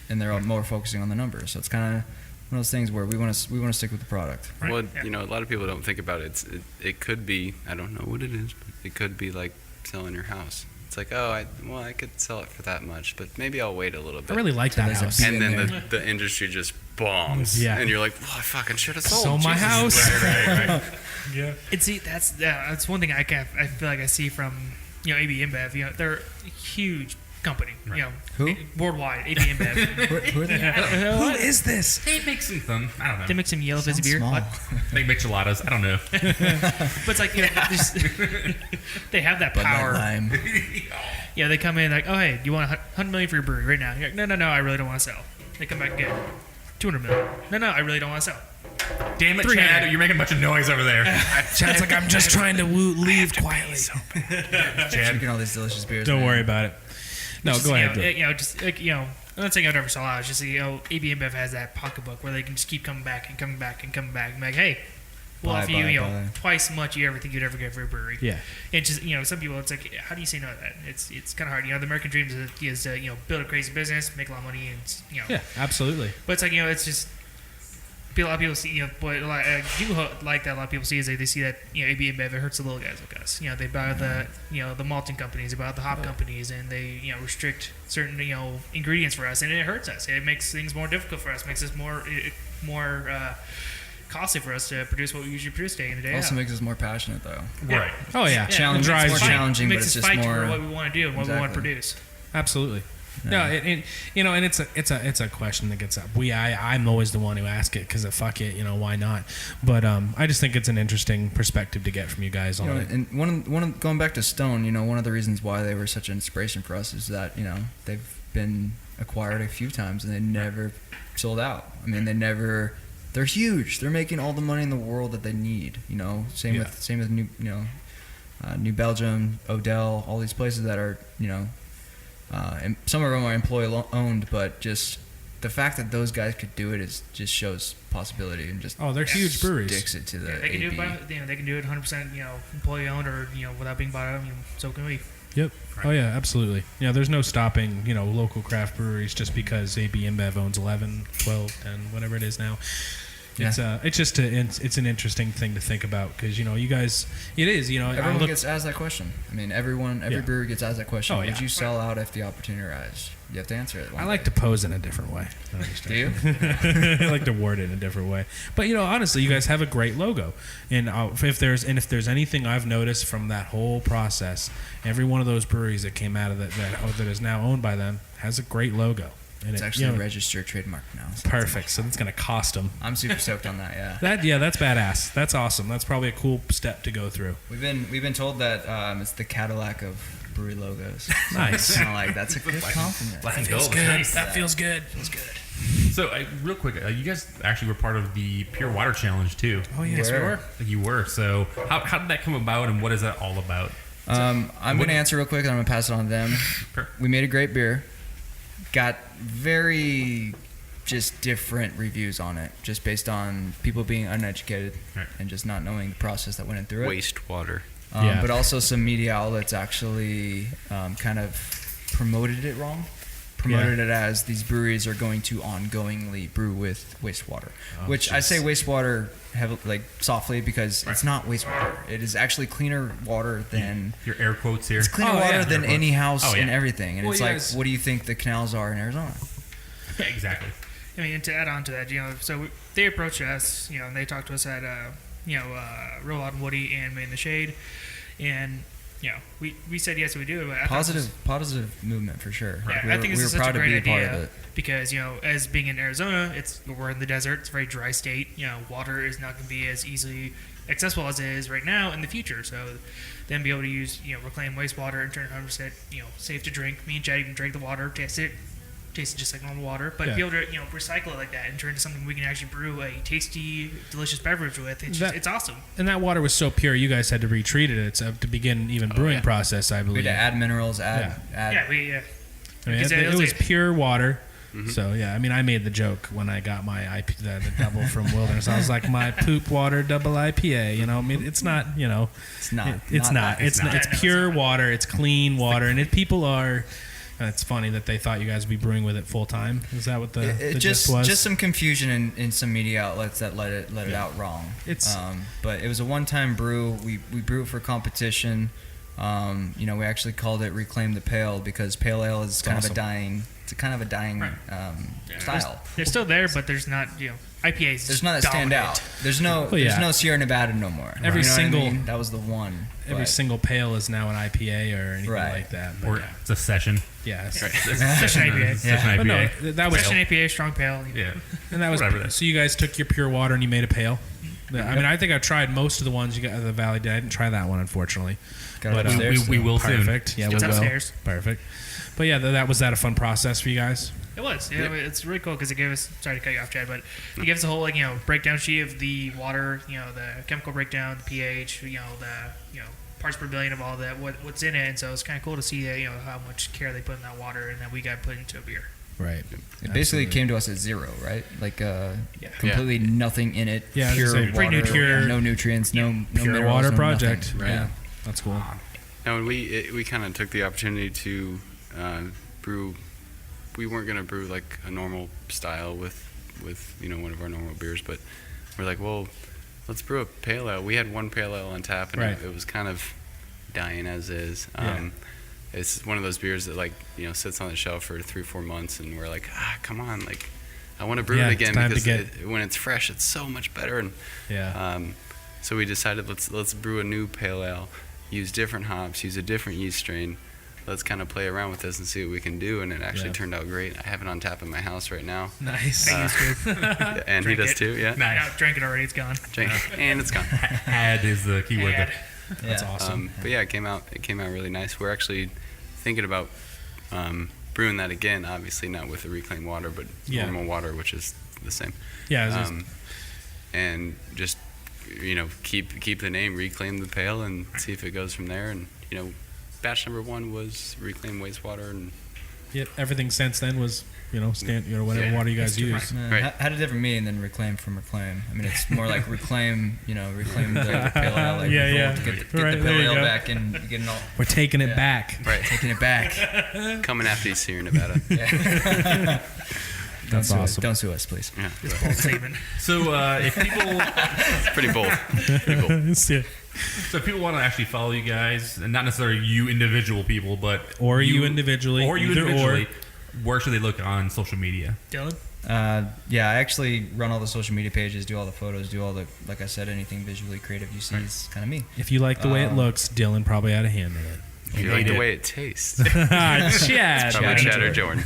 and they're more focusing on the numbers. So it's kind of one of those things where we want to stick with the product. Well, a lot of people don't think about it. It could be, I don't know what it is, but it could be like selling your house. It's like, I could sell it for that much, but maybe I'll wait a little bit. I really like that there's a house. And then the industry just bombs. Yeah. And you're like, well, I fucking should have sold. Sold my Jesus. house. Right. Yeah. And see, that's one thing I feel like I see from AB InBev. They're a huge company. Who? Worldwide, AB InBev. Who are they? Who is this? They make some, I don't know. They make some yellow fizzy Sounds beer. small. What? They make gelatos. I don't know. But it's like they have that Bud Light power. Lime. They come in like, oh hey, do you want $100 million for your brewery right now? You're like, no, I really don't want to sell. They come back and get $200 million. No, I really don't want to sell. Damn it, 300. Chad! You're making a bunch of noise over there. Chad's like, I'm just trying to leave quietly. Chad. Drinking all these delicious beers. Don't man. worry about it. No, Just, go ahead. I'm not saying I'd ever sell out. It's just AB InBev has that pocketbook where they can just keep coming back and coming back and coming back. And be like, hey, we'll offer you, buy. twice as much you ever think you'd ever get for a brewery. Yeah. And just some people, it's like, how do you say no to that? It's kind of hard. The American dream is to build a crazy business, make a lot of money, and Yeah, absolutely. But it's like it's just. A lot of people see, what I do like that a lot of people see is they see that AB InBev, it hurts the little guys like us. They buy the malting companies, they buy the hop companies, and they restrict certain ingredients for us, and it hurts us. It makes things more difficult for us, makes us more costly for us to produce what we usually produce day in and day Also out. makes us more passionate though. Right. Oh yeah, Challenge- It drives it's more you. challenging, It but makes it's us just fight more for what we want to do and what we want to produce. Absolutely. No, and it's a question that gets up. I'm always the one who asks it because fuck it, why not? But I just think it's an interesting perspective to get from you guys on it. And going back to Stone, one of the reasons why they were such an inspiration for us is that they've been acquired a few times and they never sold out. I mean, they're huge. They're making all the money in the world that they need. Same with New Belgium, Odell, all these places that are and some of them are employee owned, but just the fact that those guys could do it just shows possibility and just they're huge breweries. sticks it to the They can do AB. it they can do it 100% employee owned or without being bought out. So can we. Yep. Oh yeah, absolutely. Yeah, there's no stopping local craft breweries just because AB InBev owns 11, 12, 10, whatever it is now. It's an interesting thing to think about because you guys, it is Everyone gets asked that question. I mean, every brewery gets asked that question. Oh, yeah. Would you sell out if the opportunity arises? You have to answer it. I like to pose in a different way. Do you? I like to word it in a different way. But honestly, you guys have a great logo, and if there's anything I've noticed from that whole process, every one of those breweries that came out of that is now owned by them has a great logo. And It's actually a registered trademark now. So perfect. So it's going to cost them. I'm super stoked on that. Yeah. That's badass. That's awesome. That's probably a cool step to go through. We've been told that it's the Cadillac of brewery logos. Nice. Kind of like that's a good compliment. Black and Feels gold. good. Nice. That feels good. So, real quick, you guys actually were part of the Pure Water Challenge too. Oh yes, we were. You were. So, how did that come about, and what is that all about? I'm going to answer real quick, and I'm going to pass it on to them. Sure. We made a great beer. Got very just different reviews on it, just based on people being uneducated Right. and just not knowing the process that went through it. Wastewater. Yeah. But also some media outlets actually kind of promoted it wrong. Promoted it as these breweries are going to ongoingly brew with wastewater, which I say wastewater softly because it's not wastewater. It is actually cleaner water than Your air quotes here. it's cleaner Oh, water yeah. than any house and everything. And Well, it's yes. what do you think the canals are in Arizona? Yeah, exactly. I mean, and to add on to that, so they approached us, and they talked to us at real loud and woody and made in the shade. And we said yes, we do. But Positive movement for sure. Yeah, I think this is such a great idea because because being in Arizona, we're in the desert. It's a very dry state. Water is not going to be as easily accessible as it is right now in the future. So then be able to use reclaimed wastewater and turn it 100% safe to drink. Me and Chad even drank the water, taste it just like normal water, but be able to recycle it like that and turn it into something we can actually brew a tasty, delicious beverage with. It's awesome. And that water was so pure, you guys had to retreat it to begin even brewing process, I believe. We had to add minerals, I mean, it was pure water. Mm-hmm. So I made the joke when I got my the double from Wilderness. I was like, my poop water double IPA. It's not. It's pure water. It's clean water, and people are. It's funny that they thought you guys would be brewing with it full time. Is that what the gist was? Just some confusion in some media outlets that let it out wrong. But it was a one-time brew. We brew it for competition. We actually called it Reclaim the Pale because pale ale is kind of a dying style. They're still there, but there's not IPAs. There's not a standout. There's no Sierra Nevada no more. Every single that was the one. Every single pale is now an IPA or anything like that. Or it's a session. Yeah, session IPA. Session IPA. But no, that was session IPA, strong pale. Yeah, and that was so. You guys took your pure water and you made a pale. I mean, I think I tried most of the ones you got at the Valley. I didn't try that one, unfortunately. But we will soon. Perfect. Yeah, it's upstairs. Perfect. But yeah, was that a fun process for you guys? It was. It's really cool because it gave us. Sorry to cut you off, Chad, but it gives us a whole breakdown sheet of the water, the chemical breakdown, the pH, the parts per billion of all that, what's in it, and so it's kind of cool to see how much care they put in that water and that we got put into a beer. Right. It basically came to us at zero, right? Like completely nothing in it. Yeah, pure water, pure, no nutrients, no pure minerals, water no project. Nothing. Right. Yeah, that's cool. And we kind of took the opportunity to brew. We weren't gonna brew like a normal style with one of our normal beers, but we're like, well, let's brew a pale ale. We had one pale ale on tap, and it was kind of dying as is. It's one of those beers that sits on the shelf for 3-4 months, and we're like, come on, I want to brew it again because when it's fresh, it's so much better. And so we decided let's brew a new pale ale, use different hops, use a different yeast strain. Let's kind of play around with this and see what we can do, and it actually turned out great. I have it on tap in my house right now. Nice. And he does too, yeah. Nice. No, drank it already, it's gone. And it's gone. Add is the key word there. That's awesome. But it came out really nice. We're actually thinking about brewing that again, obviously not with the reclaimed water, but normal water, which is the same. Yeah. And just keep the name Reclaim the Pale and see if it goes from there. And batch number 1 was reclaimed wastewater, and everything since then was whatever water you guys use. Had a different meaning than reclaim from reclaim. I mean, it's more like reclaim the pale ale. Like get the pale ale back and get it all. We're taking it back. Right, taking it back. Coming after you, Sierra Nevada. That's awesome. Don't sue us, please. Yeah. It's bold statement. So if people, it's pretty bold. So if people want to actually follow you guys, and not necessarily you individual people, but you individually, where should they look on social media? Dylan? I actually run all the social media pages, do all the photos, do all the, like I said, anything visually creative you see is kind of me. If you like the way it looks, Dylan probably had a hand in it. If you like the way it tastes. Chad. Probably Chad or Jordan.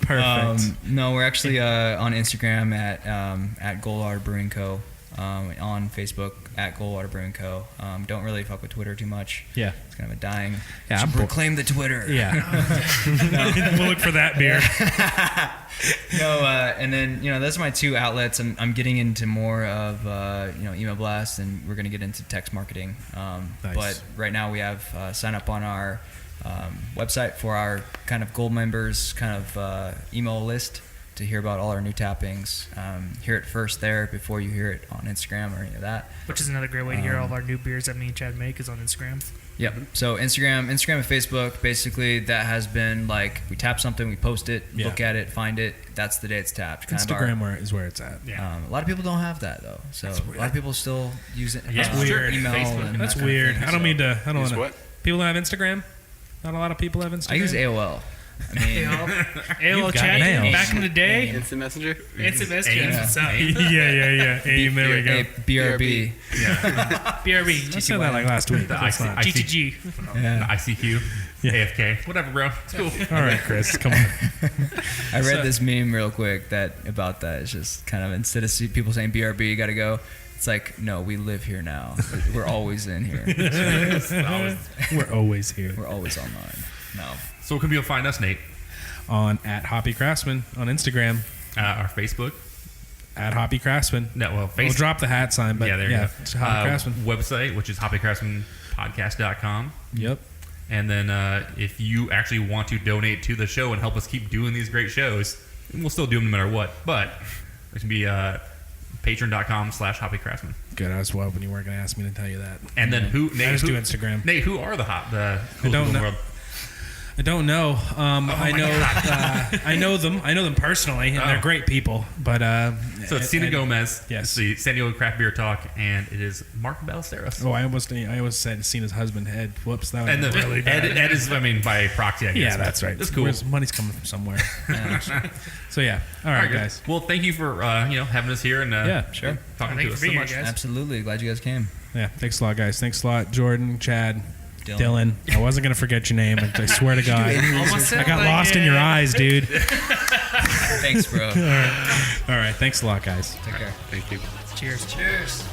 Perfect. No, we're actually on Instagram at Goldwater Brewing Co. On Facebook at Goldwater Brewing Co. Don't really fuck with Twitter too much. Yeah. It's kind of a dying. Yeah, proclaim the Twitter. Yeah. We'll look for that beer. And then those are my 2 outlets. I'm getting into more of email blasts, and we're gonna get into text marketing. Nice. But right now we have sign up on our website for our kind of gold members kind of email list to hear about all our new tappings. Hear it first there before you hear it on Instagram or any of that. Which is another great way to hear all of our new beers that me and Chad make is on Instagram. Yep. So Instagram and Facebook, basically that has been like we tap something, we post it, look at it, find it. That's the day it's tapped. Instagram is where it's at. Yeah. A lot of people don't have that though. So a lot of people still use it. That's weird. Email. Facebook. That's weird. I don't mean to. I don't want to. What? People don't have Instagram. Not a lot of people have Instagram. I use AOL. I mean, AOL got chat mail. back in the day. Instant Messenger. Instant message. AIM. What's up? yeah. AIM, there we go. BRB. BRB. I said that like last week. That's not. GTG. Yeah. ICQ, Yeah. AFK, whatever, bro. It's cool. All right, Chris, come on. I read this meme real quick about that. It's just kind of, instead of people saying BRB, you got to go. It's like, no, we live here now. We're always in here. We're always here. We're always online. No. So where can people find us, Nate? On at Hoppy Craftsmen on Instagram. Our Facebook. At Hoppy Craftsmen. No, well, We'll Facebook. drop the hat sign, but Yeah, there you go. it's Hoppy Craftsmen. Website, which is hoppycraftsmanpodcast.com. Yep. And then if you actually want to donate to the show and help us keep doing these great shows, we'll still do them no matter what. But it can be patreon.com/hoppycraftsman. Good. I was hoping you weren't going to ask me to tell you that. And then Nate, I just do Instagram. Nate, who are the coolest don't people in the know. world? I don't know. I know them. I know them personally, and they're great people. But So it's Cena Gomez. Yes. It's the San Diego Craft Beer Talk, and it is Mark Ballesteros. I almost said Cena's husband Ed. Whoops, that was And really bad. Ed is, by proxy, I guess. Yeah, that's right. That's cool. Money's coming from somewhere. So yeah. All right, good. guys. Well, thank you for having us here and Sure. talking Thank to you us for so being much. here, guys. Absolutely. Glad you guys came. Yeah. Thanks a lot, guys. Thanks a lot, Jordan, Chad, Dylan. Dylan. I wasn't gonna forget your name. I swear to God. Almost I got lost in your eyes, dude. Thanks, bro. All right. Thanks a lot, guys. Take care. Thank you. Cheers. Cheers.